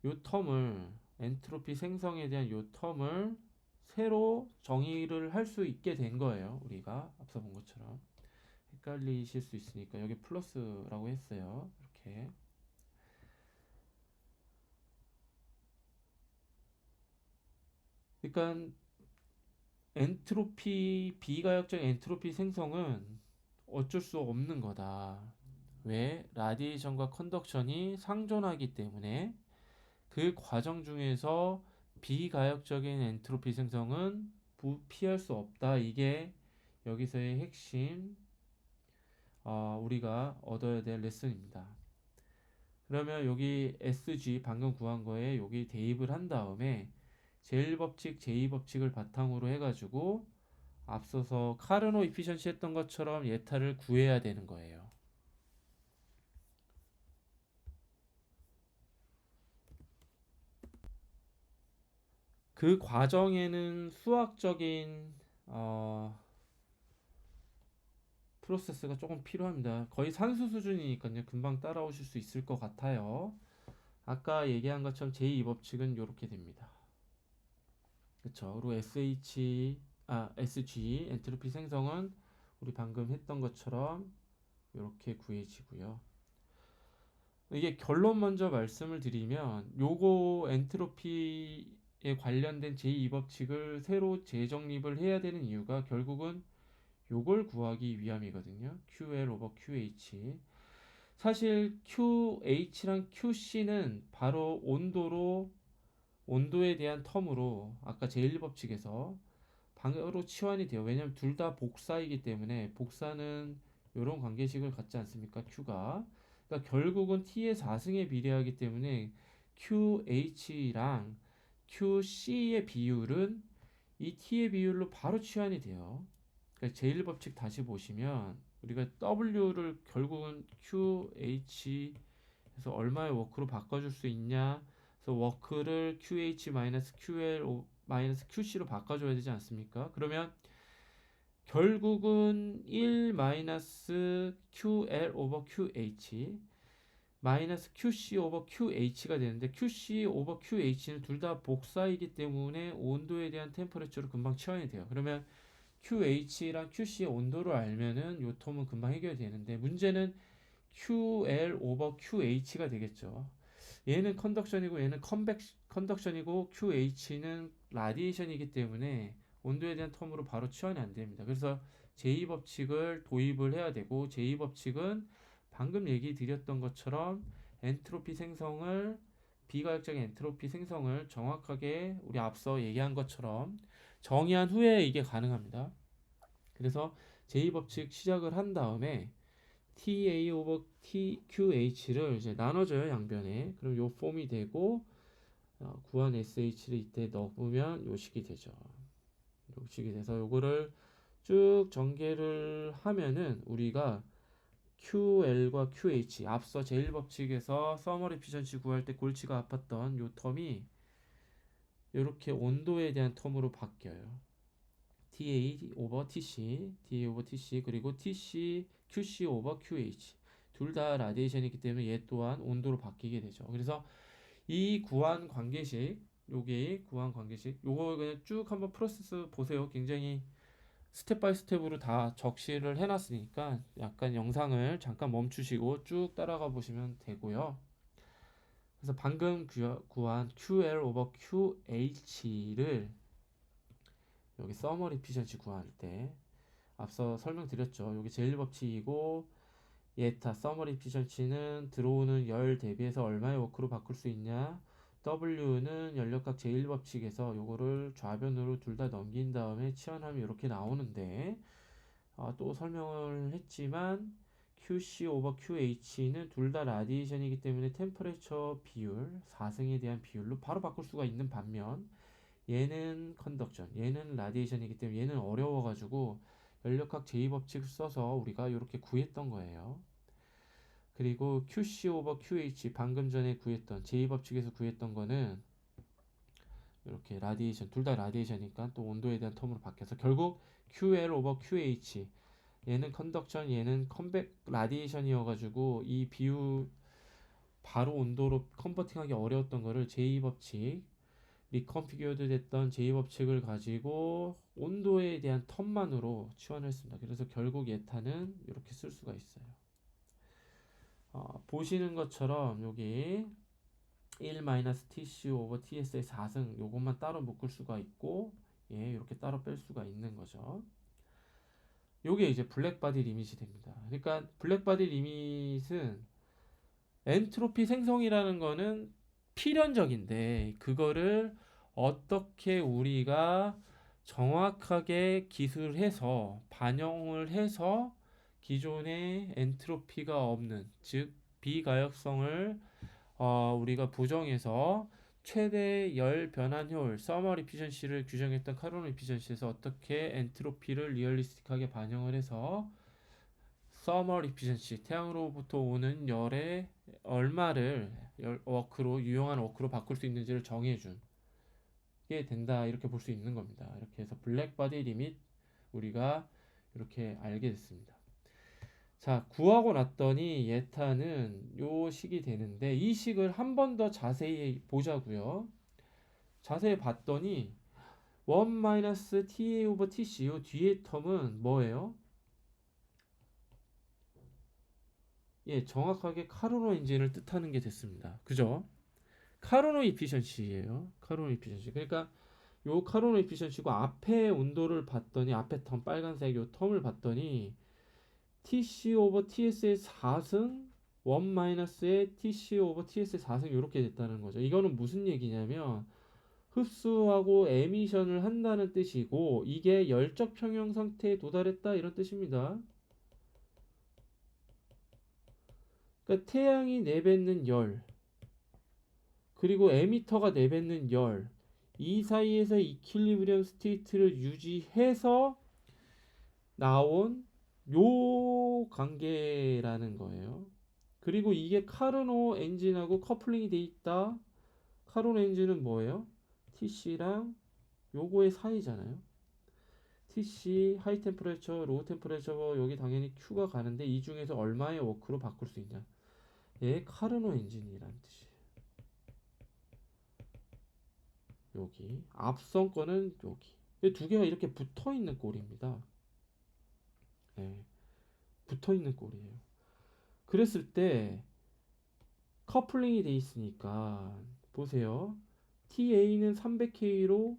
요 텀을 엔트로피 생성에 대한 요 텀을 새로 정의를 할 수 있게 된 거예요. 우리가 앞서 본 것처럼 헷갈리실 수 있으니까 여기 플러스라고 했어요. 이렇게. 그러니까 엔트로피 비가역적 엔트로피 생성은 어쩔 수 없는 거다. 왜? 라디에이션과 컨덕션이 상존하기 때문에 그 과정 중에서 비가역적인 엔트로피 생성은 피할 수 없다. 이게 여기서의 핵심 우리가 얻어야 될 레슨입니다. 그러면 여기 SG 방금 구한 거에 여기 대입을 한 다음에 제1법칙, 제2법칙을 바탕으로 해가지고 앞서서 카르노 이피션시 했던 것처럼 예타를 구해야 되는 거예요. 그 과정에는 수학적인 프로세스가 조금 필요합니다. 거의 산수 수준이니까요. 금방 따라오실 수 있을 것 같아요. 아까 얘기한 것처럼 제2 법칙은 이렇게 됩니다. 그쵸? 그리고 SG 엔트로피 생성은 우리 방금 했던 것처럼 이렇게 구해지고요. 이게 결론 먼저 말씀을 드리면 요거 엔트로피에 관련된 제2 법칙을 새로 재정립을 해야 되는 이유가 결국은 요걸 구하기 위함이거든요. QL 오버 QH. 사실 QH랑 QC는 바로 온도에 대한 텀으로 아까 제1법칙에서 방으로 치환이 돼요. 왜냐면 둘 다 복사이기 때문에 복사는 이런 관계식을 갖지 않습니까? Q가. 그러니까 결국은 T의 4승에 비례하기 때문에 QH랑 QC의 비율은 이 T의 비율로 바로 치환이 돼요. 그러니까 제1법칙 다시 보시면 우리가 W를 결국은 QH에서 얼마의 워크로 바꿔줄 수 있냐. 그래서 워크를 QH-QL-QC로 바꿔줘야 되지 않습니까? 그러면 결국은 1-QL 오버 QH 마이너스 QC 오버 QH가 되는데 QC 오버 QH는 둘 다 복사이기 때문에 온도에 대한 템퍼레처로 금방 치환이 돼요. 그러면 QH랑 QC의 온도를 알면은 요 텀은 금방 해결이 되는데 문제는 QL 오버 QH가 되겠죠. 얘는 컨덕션이고 얘는 컨덕션이고 QH는 라디에이션이기 때문에 온도에 대한 텀으로 바로 치환이 안 됩니다. 그래서 제2법칙을 도입을 해야 되고 제2법칙은 방금 얘기 드렸던 것처럼 엔트로피 생성을 비가역적인 엔트로피 생성을 정확하게 우리 앞서 얘기한 것처럼 정의한 후에 이게 가능합니다. 그래서 제2법칙 시작을 한 다음에 TA 오버 TQH를 이제 나눠줘요, 양변에. 그럼 요 폼이 되고 구한 SH를 이때 넣으면 요 식이 되죠. 요 식이 돼서 요거를 쭉 전개를 하면은 우리가 QL과 QH 앞서 제1법칙에서 서머리 피션시 구할 때 골치가 아팠던 요 텀이 이렇게 온도에 대한 텀으로 바뀌어요. TA 오버 TC 그리고 TC QC 오버 QH 둘 다 라디에이션이기 때문에 얘 또한 온도로 바뀌게 되죠. 그래서 이 구한 관계식 요게 구한 관계식 요거 그냥 쭉 한번 프로세스 보세요. 굉장히 스텝 바이 스텝으로 다 적시를 해놨으니까 약간 영상을 잠깐 멈추시고 쭉 따라가 보시면 되고요. 그래서 방금 구한 QL 오버 QH를 여기 서머리 피션시 구할 때 앞서 설명드렸죠. 여기 제1법칙이고 예타 서머리 피션치는 들어오는 열 대비해서 얼마의 워크로 바꿀 수 있냐. W는 연력각 제1법칙에서 요거를 좌변으로 둘 다 넘긴 다음에 치환하면 이렇게 나오는데 또 설명을 했지만 QC 오버 QH는 둘 다 라디에이션이기 때문에 템퍼레처 비율 4승에 대한 비율로 바로 바꿀 수가 있는 반면 얘는 컨덕션, 얘는 라디에이션이기 때문에 얘는 어려워가지고 연력학 제2법칙을 써서 우리가 이렇게 구했던 거예요. 그리고 QC 오버 QH 방금 전에 구했던 제2법칙에서 구했던 거는 이렇게 라디에이션 둘 다 라디에이션이니까 또 온도에 대한 텀으로 바뀌어서 결국 QL 오버 QH 얘는 컨덕션 얘는 컨벡 라디에이션이어가지고 이 비율 바로 온도로 컨버팅하기 어려웠던 거를 제2법칙 리컨피규어드 됐던 제2법칙을 가지고 온도에 대한 텀만으로 치환을 했습니다. 그래서 결국 예타는 이렇게 쓸 수가 있어요. 보시는 것처럼 여기 1-TC 오버 TS의 4승 요것만 따로 묶을 수가 있고 예, 이렇게 따로 뺄 수가 있는 거죠. 요게 이제 블랙바디 리밋이 됩니다. 그러니까 블랙바디 리밋은 엔트로피 생성이라는 거는 필연적인데 그거를 어떻게 우리가 정확하게 기술해서 반영을 해서 기존의 엔트로피가 없는 즉 비가역성을 우리가 부정해서 최대 열 변환 효율 서머 리피전시를 규정했던 카론 리피전시에서 어떻게 엔트로피를 리얼리스틱하게 반영을 해서 서머 리피전시 태양으로부터 오는 열의 얼마를 워크로 유용한 워크로 바꿀 수 있는지를 정해준 있게 된다 이렇게 볼 수 있는 겁니다. 이렇게 해서 블랙바디 리밋 우리가 이렇게 알게 됐습니다. 자, 구하고 났더니 예타는 요 식이 되는데 이 식을 한 번 더 자세히 보자고요. 자세히 봤더니 1 ta over tc 요 뒤에 텀은 뭐예요? 예, 정확하게 카르노 엔진을 뜻하는 게 됐습니다. 그죠? 카르노 이피션시예요. 카르노 이피션시. 그러니까 요 카르노 이피션시고 앞에 온도를 봤더니 앞에 텀 빨간색 요 텀을 봤더니 TC 오버 TS의 4승 1-의 TC 오버 TS의 4승 이렇게 됐다는 거죠. 이거는 무슨 얘기냐면 흡수하고 에미션을 한다는 뜻이고 이게 열적 평형 상태에 도달했다 이런 뜻입니다. 그러니까 태양이 내뱉는 열 그리고 에미터가 내뱉는 열 이 사이에서 이퀄리브리엄 스테이트를 유지해서 나온 요 관계라는 거예요. 그리고 이게 카르노 엔진하고 커플링이 돼 있다. 카르노 엔진은 뭐예요? TC랑 요거의 사이잖아요. TC 하이 템퍼레처, 로우 템퍼레처 여기 당연히 Q가 가는데 이 중에서 얼마의 워크로 바꿀 수 있냐? 얘 카르노 엔진이란 뜻이에요. 여기 앞선 거는 여기 이 두 개가 이렇게 붙어 있는 꼴입니다. 네, 붙어 있는 꼴이에요. 그랬을 때 커플링이 돼 있으니까 보세요. TA는 300K로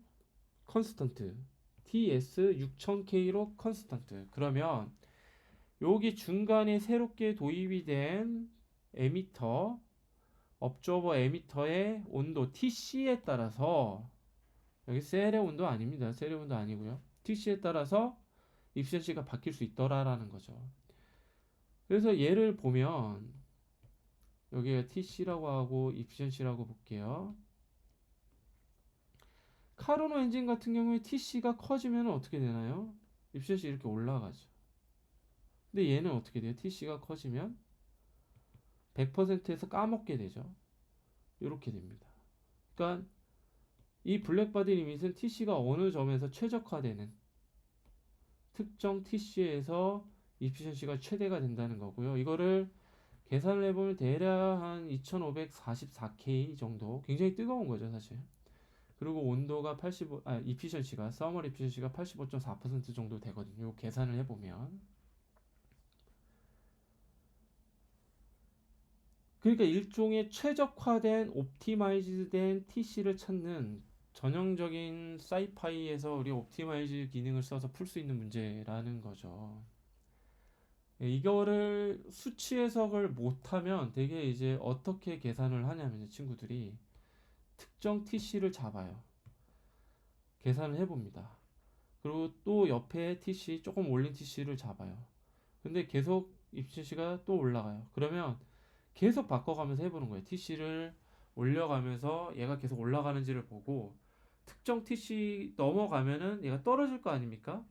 컨스턴트, TS 6000K로 컨스턴트. 그러면 여기 중간에 새롭게 도입이 된 에미터, 업저버 에미터의 온도 TC에 따라서 여기 셀의 온도 아닙니다. 셀의 온도 아니고요. TC에 따라서 입센시가 바뀔 수 있더라라는 거죠. 그래서 얘를 보면 여기가 TC라고 하고 이피션시라고 볼게요. 카르노 엔진 같은 경우에 TC가 커지면 어떻게 되나요? 이피션시 이렇게 올라가죠. 근데 얘는 어떻게 돼요? TC가 커지면 100%에서 까먹게 되죠. 이렇게 됩니다. 그러니까 이 블랙바디 리밋은 TC가 어느 점에서 최적화되는 특정 TC에서 이피션시가 최대가 된다는 거고요. 이거를 계산을 해보면 대략 한 2544K 정도. 굉장히 뜨거운 거죠, 사실. 그리고 온도가 85, 이피션시가, 서머 이피션시가 85.4% 정도 되거든요. 요 계산을 해보면. 그러니까 일종의 최적화된, 옵티마이즈된 TC를 찾는 전형적인 사이파이에서 우리 옵티마이즈 기능을 써서 풀 수 있는 문제라는 거죠. 예, 이거를 수치 해석을 못하면 되게 이제 어떻게 계산을 하냐면 친구들이 특정 TC를 잡아요. 계산을 해봅니다. 그리고 또 옆에 TC 조금 올린 TC를 잡아요. 근데 계속 입시시가 또 올라가요. 그러면 계속 바꿔가면서 해보는 거예요. TC를 올려가면서 얘가 계속 올라가는지를 보고 특정 TC 넘어가면은 얘가 떨어질 거 아닙니까?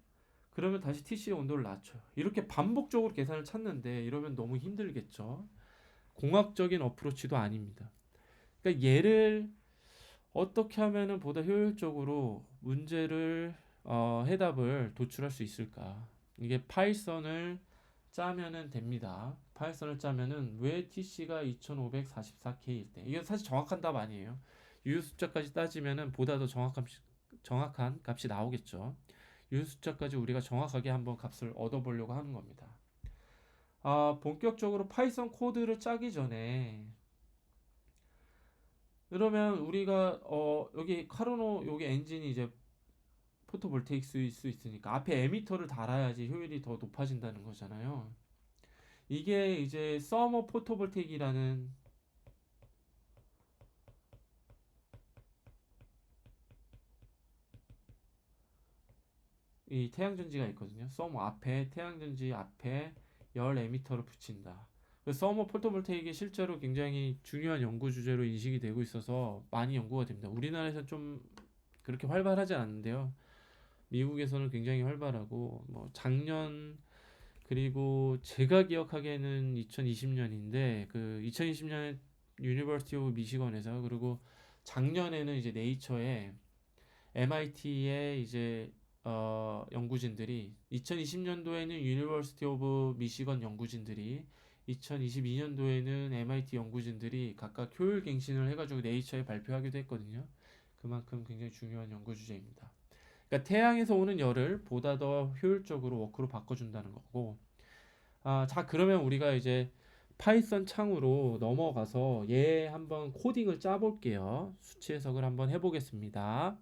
그러면 다시 TC의 온도를 낮춰요. 이렇게 반복적으로 계산을 찾는데 이러면 너무 힘들겠죠. 공학적인 어프로치도 아닙니다. 그러니까 얘를 어떻게 하면은 보다 효율적으로 문제를 해답을 도출할 수 있을까? 이게 파이썬을 짜면은 됩니다. 파이썬을 짜면은 왜 TC가 2544K일 때 이게 사실 정확한 답 아니에요. 유효 숫자까지 따지면은 보다 더 정확한 값이 나오겠죠. 유효 숫자까지 우리가 정확하게 한번 값을 얻어보려고 하는 겁니다. 본격적으로 파이썬 코드를 짜기 전에 그러면 우리가 여기 카르노 여기 엔진이 이제 포토볼테이크일 수 있으니까 앞에 에미터를 달아야지 효율이 더 높아진다는 거잖아요. 이게 이제 서머 포토볼테이크라는 이 태양전지가 있거든요. 서머 앞에 태양전지 앞에 열 에미터를 붙인다. 그 서머 포토볼테이크가 실제로 굉장히 중요한 연구 주제로 인식이 되고 있어서 많이 연구가 됩니다. 우리나라에서 좀 그렇게 활발하지 않는데요. 미국에서는 굉장히 활발하고 뭐 작년 그리고 제가 기억하기에는 2020년인데 그 2020년에 유니버시티 오브 미시건에서 그리고 작년에는 이제 네이처에 MIT의 이제 연구진들이 2020년도에는 유니버시티 오브 미시건 연구진들이 2022년도에는 MIT 연구진들이 각각 효율갱신을 해가지고 네이처에 발표하기도 했거든요. 그만큼 굉장히 중요한 연구 주제입니다. 그러니까 태양에서 오는 열을 보다 더 효율적으로 워크로 바꿔준다는 거고. 자, 그러면 우리가 이제 파이썬 창으로 넘어가서 얘 한번 코딩을 짜볼게요. 수치 해석을 한번 해보겠습니다.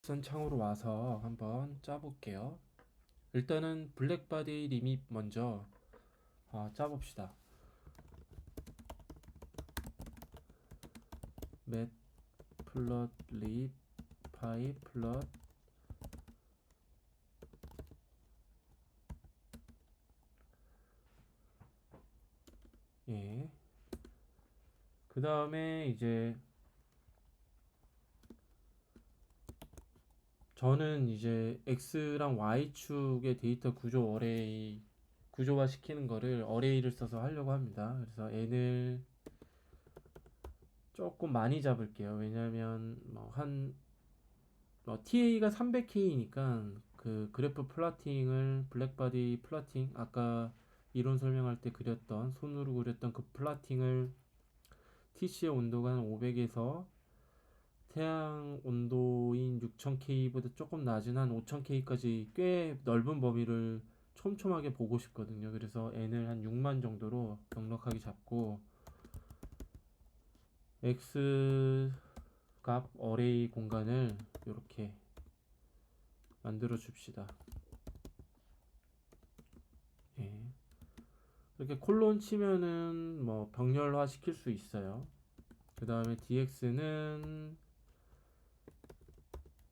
파이썬 창으로 와서 한번 짜볼게요. 일단은 블랙바디 리밋 먼저 짜봅시다. 맷 플롯 립 파이 플롯 예. 그 다음에 이제 저는 이제 X랑 Y축의 데이터 구조 어레이 구조화 시키는 거를 어레이를 써서 하려고 합니다. 그래서 n을 조금 많이 잡을게요. 왜냐면 TA가 300K니까 그 그래프 플라팅을 블랙바디 플라팅 아까 이론 설명할 때 그렸던 손으로 그렸던 그 플라팅을 TC의 온도가 한 500에서 태양 온도인 6000K보다 조금 낮은 한 5000K까지 꽤 넓은 범위를 촘촘하게 보고 싶거든요. 그래서 n을 한 6만 정도로 넉넉하게 잡고 x 값 어레이 공간을 이렇게 만들어 줍시다. 예. 이렇게 콜론 치면은 뭐 병렬화 시킬 수 있어요. 그 다음에 dx는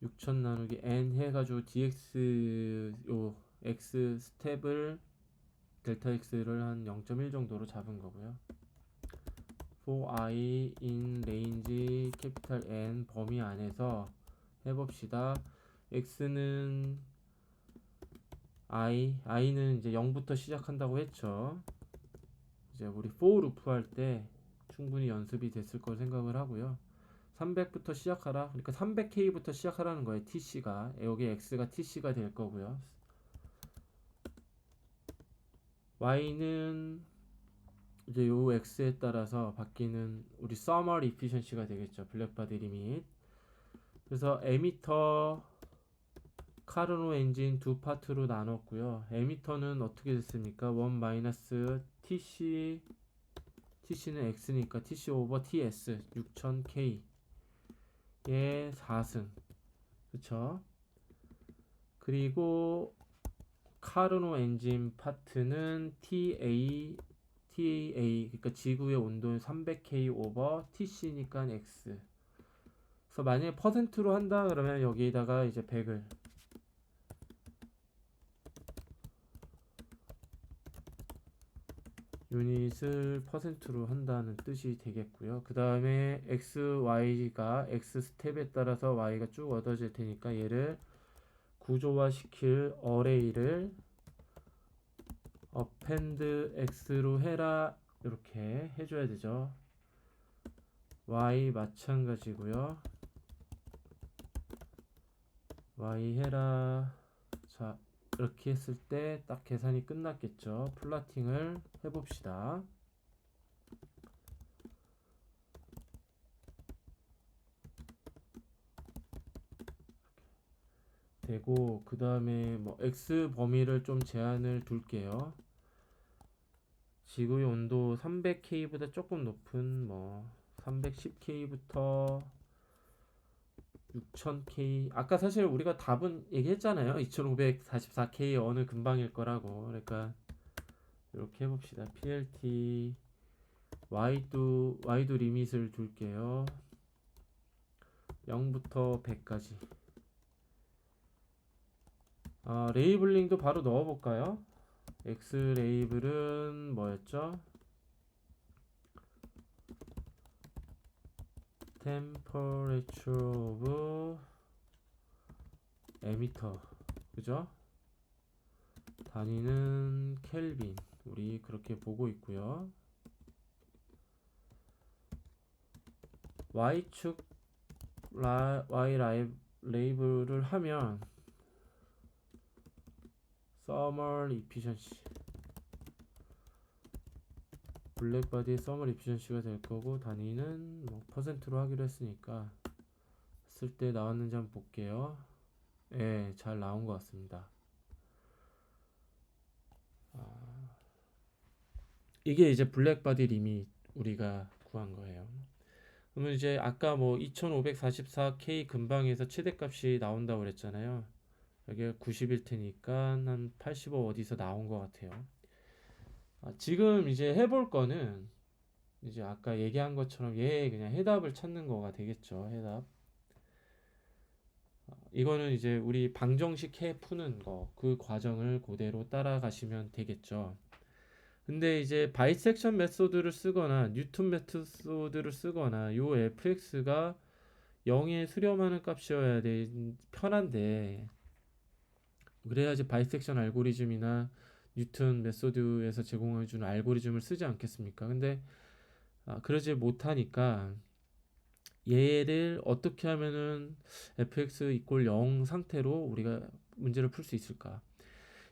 6000 나누기 n 해가지고 dx 요 x 스텝을 델타 x를 한 0.1 정도로 잡은 거고요. for i in range capital N 범위 안에서 해봅시다. x는 i는 이제 0부터 시작한다고 했죠. 이제 우리 for 루프 할 때 충분히 연습이 됐을 걸 생각을 하고요. 300부터 시작하라. 그러니까 300K부터 시작하라는 거예요. TC가. 여기 X가 TC가 될 거고요. Y는 이제 요 X에 따라서 바뀌는 우리 summer efficiency가 되겠죠. 블랙바디 리밋. 그래서 에미터 카르노 엔진 두 파트로 나눴고요. 에미터는 어떻게 됐습니까? 1 마이너스 TC는 X니까 TC 오버 TS 6000K 의 4승. 그쵸? 그리고 카르노 엔진 파트는 그러니까 지구의 온도는 300K 오버 TC니까 X. 그래서 만약에 퍼센트로 한다 그러면 여기에다가 이제 100을 유닛을 퍼센트로 한다는 뜻이 되겠고요. 그 다음에 XY가 X 스텝에 따라서 Y가 쭉 얻어질 테니까 얘를 구조화 시킬 어레이를 append X로 해라 이렇게 해줘야 되죠. Y 마찬가지고요. Y 해라. 자, 이렇게 했을 때 딱 계산이 끝났겠죠. 플라팅을 해봅시다. 되고 그 다음에 뭐 X 범위를 좀 제한을 둘게요. 지구의 온도 300K보다 조금 높은 뭐 310K부터 6000K. 아까 사실 우리가 답은 얘기했잖아요. 2544K 어느 근방일 거라고. 그러니까 이렇게 해봅시다. PLT Y도 리밋을 둘게요. 0부터 100까지. 레이블링도 바로 넣어볼까요? X 레이블은 뭐였죠? Temperature of emitter. 그죠? 단위는 켈빈. 우리 그렇게 보고 있고요. y축 y 레이블을 하면 summer efficiency 블랙바디의 summer efficiency가 될 거고, 단위는 뭐 퍼센트로 하기로 했으니까 쓸 때 나왔는지 한번 볼게요. 예, 잘 나온 것 같습니다. 이게 이제 블랙바디 리밋 우리가 구한 거예요. 그러면 이제 아까 뭐 2544K 근방에서 최대값이 나온다고 그랬잖아요. 여기가 90일 테니까 한 85 어디서 나온 것 같아요. 지금 이제 해볼 거는 이제 아까 얘기한 것처럼 얘 그냥 해답을 찾는 거가 되겠죠. 해답. 이거는 이제 우리 방정식 해 푸는 거, 그 과정을 그대로 따라가시면 되겠죠. 근데 이제 바이섹션 메소드를 쓰거나 뉴턴 메소드를 쓰거나 요 fx가 0에 수렴하는 값이어야 편한데, 그래야지 바이섹션 알고리즘이나 뉴턴 메소드에서 제공해주는 알고리즘을 쓰지 않겠습니까? 근데 그러지 못하니까 얘를 어떻게 하면은 fx 이꼴 0 상태로 우리가 문제를 풀 수 있을까?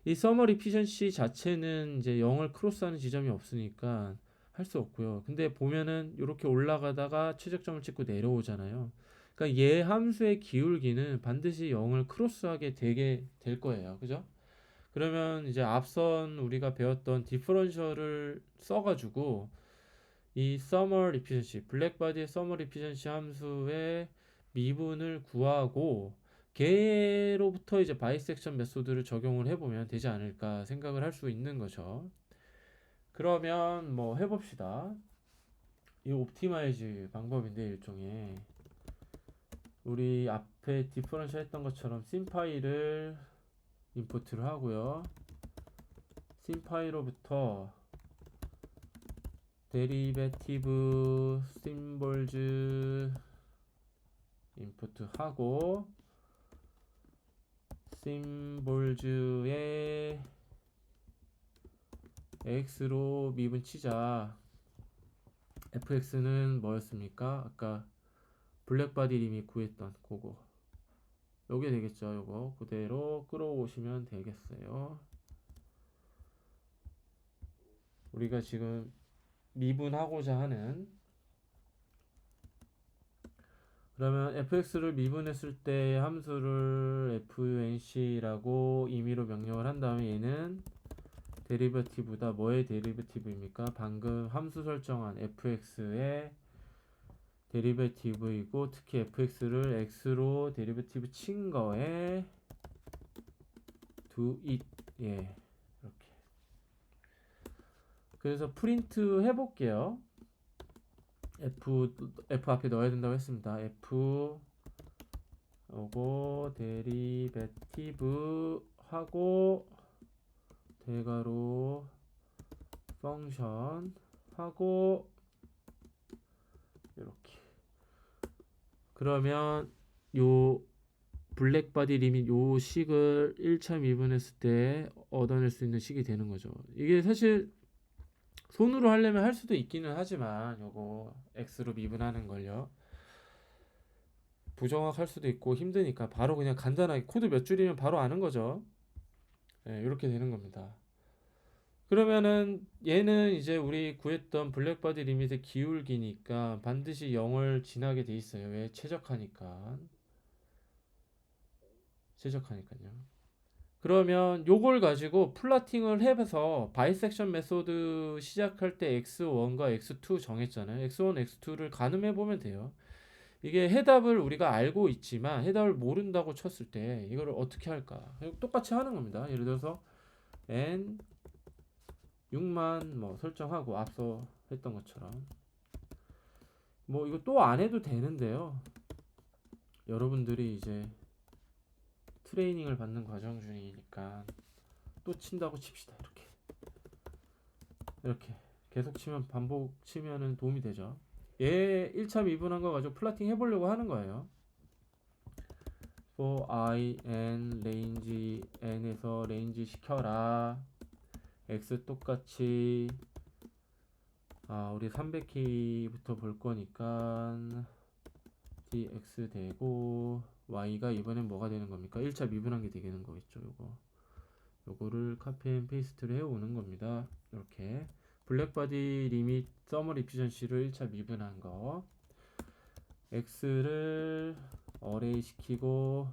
이 서머 리피션시 자체는 이제 0을 크로스하는 지점이 없으니까 할 수 없고요. 근데 보면은 이렇게 올라가다가 최적점을 찍고 내려오잖아요. 그러니까 얘 함수의 기울기는 반드시 0을 크로스하게 되게 될 거예요. 그죠? 그러면 이제 앞선 우리가 배웠던 디퍼런셜을 써가지고 이 서머 리피션시, 블랙바디의 서머 리피션시 함수의 미분을 구하고 걔로부터 이제 바이섹션 메소드를 적용을 해보면 되지 않을까 생각을 할 수 있는 거죠. 그러면 뭐 해봅시다. 이 옵티마이즈 방법인데, 일종의 우리 앞에 디퍼런셜 했던 것처럼 심파이를 인풋을 하고요. 심파이로부터 데리베티브 심볼즈 인풋 하고, 심볼즈의 x로 미분 치자. fx는 뭐였습니까? 아까 블랙바디 리밋 구했던 그거, 요게 되겠죠. 요거 그대로 끌어오시면 되겠어요. 우리가 지금 미분하고자 하는, 그러면 fx를 미분했을 때 함수를 func라고 임의로 명령을 한 다음에 얘는 데리버티브다. 뭐의 데리버티브입니까? 방금 함수 설정한 fx의 데리버티브이고, 특히 fx를 x로 데리버티브 친 거에 do it. 예, 이렇게. 그래서 프린트 해볼게요. f 앞에 넣어야 된다고 했습니다. f 요거 데리베티브 하고 대괄호 펑션 하고 이렇게. 그러면 요 블랙바디 리밋 요 식을 1차 미분했을 때 얻어낼 수 있는 식이 되는 거죠. 이게 사실 손으로 하려면 할 수도 있기는 하지만 요거 x로 미분하는 걸요, 부정확할 수도 있고 힘드니까 바로 그냥 간단하게 코드 몇 줄이면 바로 아는 거죠. 네, 이렇게 되는 겁니다. 그러면은 얘는 이제 우리 구했던 블랙바디 리밋의 기울기니까 반드시 0을 지나게 돼 있어요. 왜? 최적화니까요. 그러면 요걸 가지고 플러팅을 해서 바이섹션 메소드 시작할 때 x1과 x2 정했잖아요. x1, x2를 가늠해 보면 돼요. 이게 해답을 우리가 알고 있지만 해답을 모른다고 쳤을 때 이걸 어떻게 할까? 똑같이 하는 겁니다. 예를 들어서 n 6만 뭐 설정하고 앞서 했던 것처럼, 뭐 이거 또 안 해도 되는데요. 여러분들이 이제 트레이닝을 받는 과정 중이니까 또 친다고 칩시다. 이렇게 계속 치면, 반복 치면은 도움이 되죠. 얘 1차 미분한 거 가지고 플러팅 해보려고 하는 거예요. for I n range n에서 range 시켜라. x 똑같이 우리 300K부터 볼 거니까 dx 되고 y가 이번엔 뭐가 되는 겁니까? 1차 미분한 게 되는 거겠죠. 요거를 카피 앤 페이스트를 해오는 겁니다. 이렇게 블랙바디 리밋 서머 이피션시를 1차 미분한 거, x를 어레이 시키고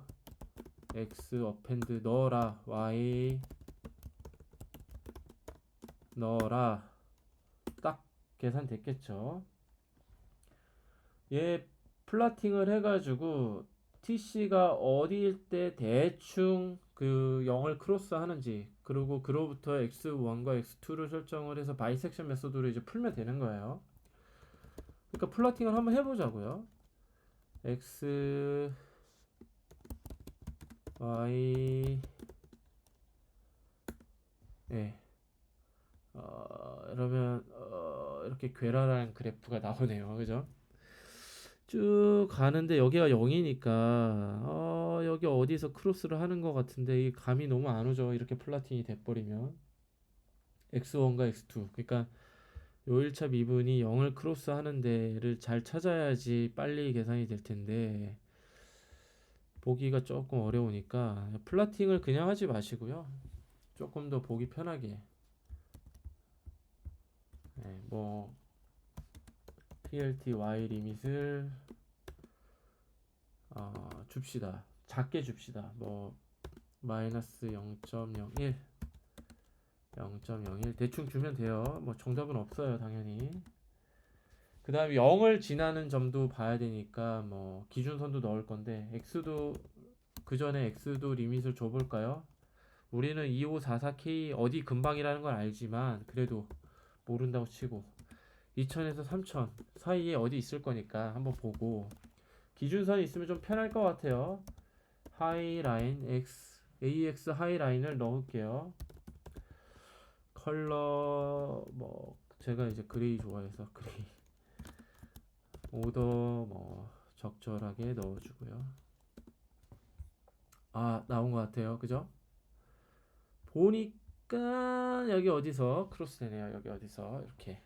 x 어펜드 넣어라, y 넣어라, 딱 계산됐겠죠. 얘 플라팅을 해가지고 TC가 어디일 때 대충 그 0을 크로스 하는지, 그리고 그로부터 x1과 x2를 설정을 해서 바이섹션 메소드로 이제 풀면 되는 거예요. 그러니까 플라팅을 한번 해보자고요. x, y, 네. 그러면 이렇게 괴랄한 그래프가 나오네요. 그죠? 쭉 가는데 여기가 0이니까 여기 어디서 크로스를 하는 것 같은데 이 감이 너무 안 오죠. 이렇게 플라팅이 돼버리면 x1과 x2, 그러니까 요 1차 미분이 0을 크로스 하는 데를 잘 찾아야지 빨리 계산이 될 텐데 보기가 조금 어려우니까 플라팅을 그냥 하지 마시고요. 조금 더 보기 편하게, 네, 뭐 plt y 리밋을 줍시다. 작게 줍시다. 뭐 마이너스 0.01, 0.01 대충 주면 돼요. 뭐 정답은 없어요, 당연히. 그 다음에 0을 지나는 점도 봐야 되니까 뭐 기준선도 넣을 건데 x도, 그 전에 x도 리밋을 줘볼까요? 우리는 2544K 어디 근방이라는 걸 알지만 그래도 모른다고 치고 2000에서 3000 사이에 어디 있을 거니까 한번 보고, 기준선이 있으면 좀 편할 것 같아요. 하이라인 x, ax 하이라인을 넣을게요. 컬러 뭐 제가 이제 그레이 좋아해서 그레이, 오더 뭐 적절하게 넣어주고요. 나온 것 같아요. 그죠? 보니까 여기 어디서 크로스 되네요. 여기 어디서 이렇게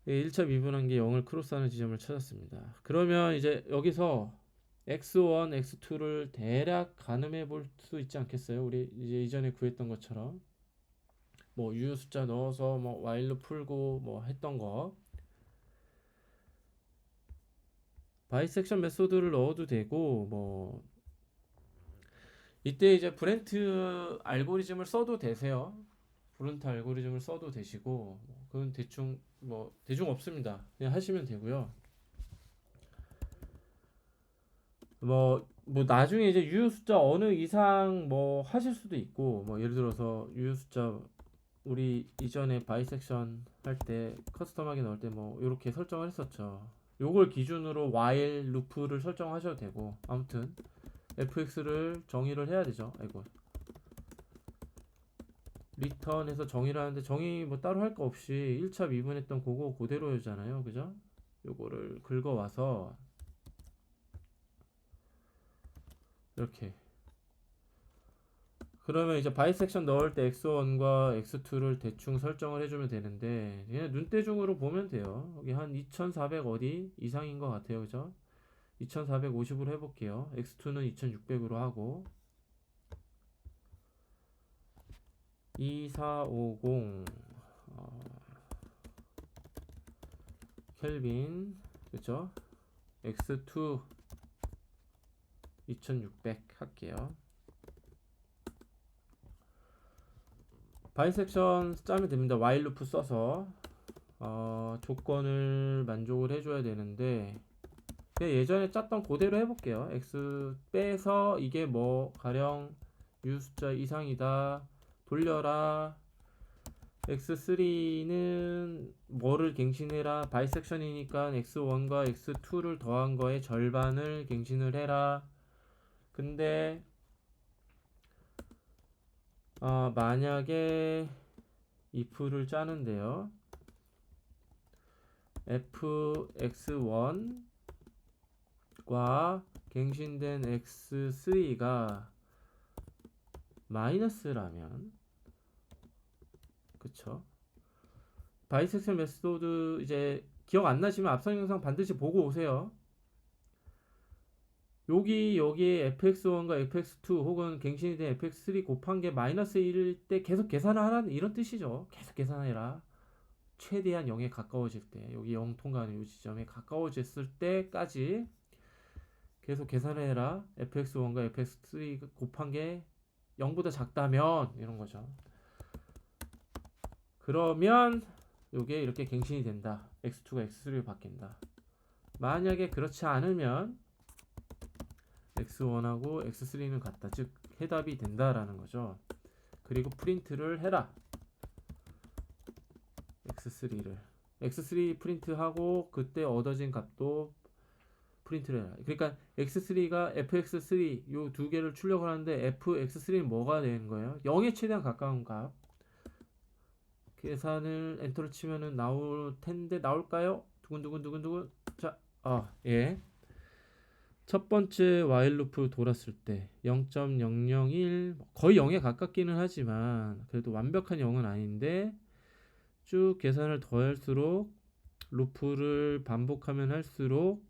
1차 미분한 게 0을 크로스하는 지점을 찾았습니다. 그러면 이제 여기서 x1, x2를 대략 가늠해 볼 수 있지 않겠어요? 우리 이제 이전에 구했던 것처럼 뭐 유효 숫자 넣어서 뭐 while로 풀고 뭐 했던 거, 바이섹션 메소드를 넣어도 되고, 뭐 이때 이제 브렌트 알고리즘을 써도 되세요. 브렌트 알고리즘을 써도 되시고, 그건 대충 뭐 대충 없습니다. 그냥 하시면 되고요. 뭐 나중에 이제 유효 숫자 어느 이상 뭐 하실 수도 있고, 뭐 예를 들어서 유효 숫자 우리 이전에 바이섹션 할 때 커스텀하게 넣을 때 뭐 이렇게 설정을 했었죠. 요걸 기준으로 while 루프를 설정하셔도 되고, 아무튼 fx를 정의를 해야 되죠. 아이고, 리턴에서 정의를 하는데 정의 뭐 따로 할 거 없이 1차 미분했던 그거 그대로잖아요. 그죠? 요거를 긁어와서 이렇게, 그러면 이제 바이섹션 넣을 때 x1과 x2를 대충 설정을 해주면 되는데 그냥 눈대중으로 보면 돼요. 여기 한 2400 어디 이상인 것 같아요. 그죠? 2450으로 해볼게요. x2는 2600으로 하고 2450 켈빈, 그쵸? x2 2600 할게요. 바이섹션 짜면 됩니다. while 루프 써서 조건을 만족을 해줘야 되는데 그냥 예전에 짰던 그대로 해볼게요. x 빼서 이게 뭐 가령 유 숫자 이상이다 돌려라. x3는 뭐를 갱신해라. 바이섹션이니까 x1과 x2를 더한 거에 절반을 갱신을 해라. 근데 만약에 if를 짜는데요, fx1과 갱신된 x3가 마이너스라면, 그쵸? 바이섹션 메소드 이제 기억 안 나시면 앞선 영상 반드시 보고 오세요. 여기에 fx1과 fx2 혹은 갱신이 된 fx3 곱한 게 마이너스 1일 때 계속 계산을 하라는 이런 뜻이죠. 계속 계산해라. 최대한 0에 가까워질 때, 여기 0 통과하는 이 지점에 가까워졌을 때까지 계속 계산해라. fx1과 fx3 곱한 게 0보다 작다면 이런 거죠. 그러면 요게 이렇게 갱신이 된다. x2가 x3로 바뀐다. 만약에 그렇지 않으면 x1하고 x3는 같다. 즉 해답이 된다라는 거죠. 그리고 프린트를 해라. x3 프린트하고 그때 얻어진 값도 프린트를 해라. 그러니까 x3가 fx3 요 두 개를 출력을 하는데 fx3는 뭐가 되는 거예요? 0에 최대한 가까운 값. 계산을 엔터를 치면은 나올 텐데 나올까요? 두근두근. 자, 예. 첫 번째 while 루프 돌았을 때 0.001 거의 0에 가깝기는 하지만 그래도 완벽한 0은 아닌데 쭉 계산을 더할수록 루프를 반복하면 할수록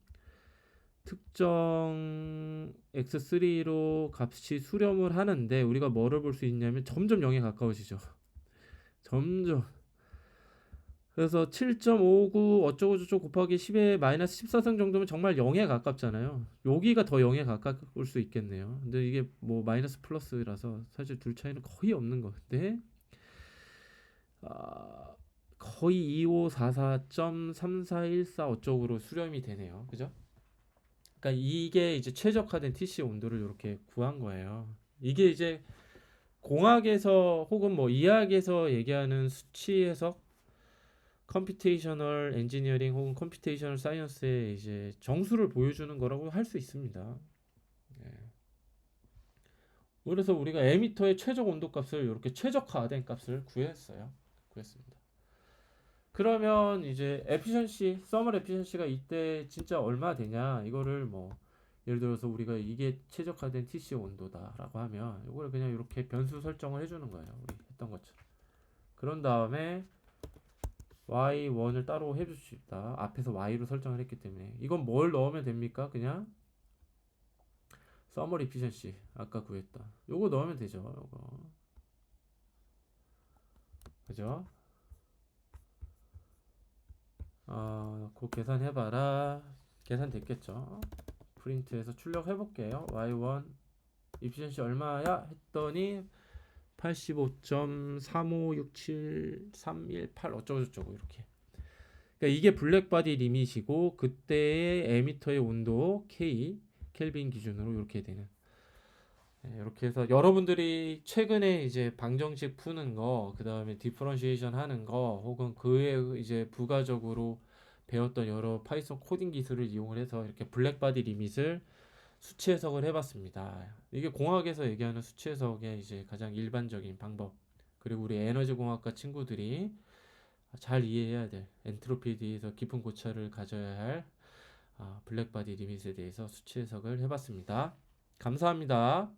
특정 x3로 값이 수렴을 하는데 우리가 뭐를 볼 수 있냐면 점점 0에 가까워지죠. 점점. 그래서 7.59 어쩌고저쩌고 곱하기 10의 마이너스 14성 정도면 정말 0에 가깝잖아요. 여기가 더 0에 가까울 수 있겠네요. 근데 이게 뭐 마이너스 플러스라서 사실 둘 차이는 거의 없는 건데 거의 2544.3414 어쩌고로 수렴이 되네요. 그죠? 그러니까 이게 이제 최적화된 TC 온도를 이렇게 구한 거예요. 이게 이제 공학에서 혹은 뭐 이학에서 얘기하는 수치 해석, 컴퓨테이셔널 엔지니어링 혹은 컴퓨테이셔널 사이언스의 이제 정수를 보여주는 거라고 할 수 있습니다. 예. 그래서 우리가 에미터의 최적 온도 값을 이렇게 최적화된 값을 구했습니다. 그러면 이제 에피션시, 서멀 에피션시가 이때 진짜 얼마 되냐? 이거를 뭐 예를 들어서 우리가 이게 최적화된 TC 온도다라고 하면 이걸 그냥 이렇게 변수 설정을 해주는 거예요. 우리 했던 것처럼. 그런 다음에 y1을 따로 해줍시다. 앞에서 y로 설정을 했기 때문에 이건 뭘 넣으면 됩니까? 그냥 서머 에피션시 아까 구했다. 요거 넣으면 되죠. 요거 그죠? 그 계산해봐라. 계산 됐겠죠? 프린트해서 출력해 볼게요. y1 에피션시 얼마야? 했더니 85.3567318 어쩌고저쩌고 이렇게. 그러니까 이게 블랙바디 리밋이고 그때의 에미터의 온도 K 켈빈 기준으로 이렇게 되는. 이렇게 해서 여러분들이 최근에 이제 방정식 푸는 거, 그 다음에 디퍼런시에이션 하는 거, 혹은 그에 이제 부가적으로 배웠던 여러 파이썬 코딩 기술을 이용을 해서 이렇게 블랙바디 리밋을 수치 해석을 해봤습니다. 이게 공학에서 얘기하는 수치 해석의 이제 가장 일반적인 방법. 그리고 우리 에너지 공학과 친구들이 잘 이해해야 될 엔트로피에 대해서 깊은 고찰을 가져야 할 블랙바디 리밋에 대해서 수치 해석을 해봤습니다. 감사합니다.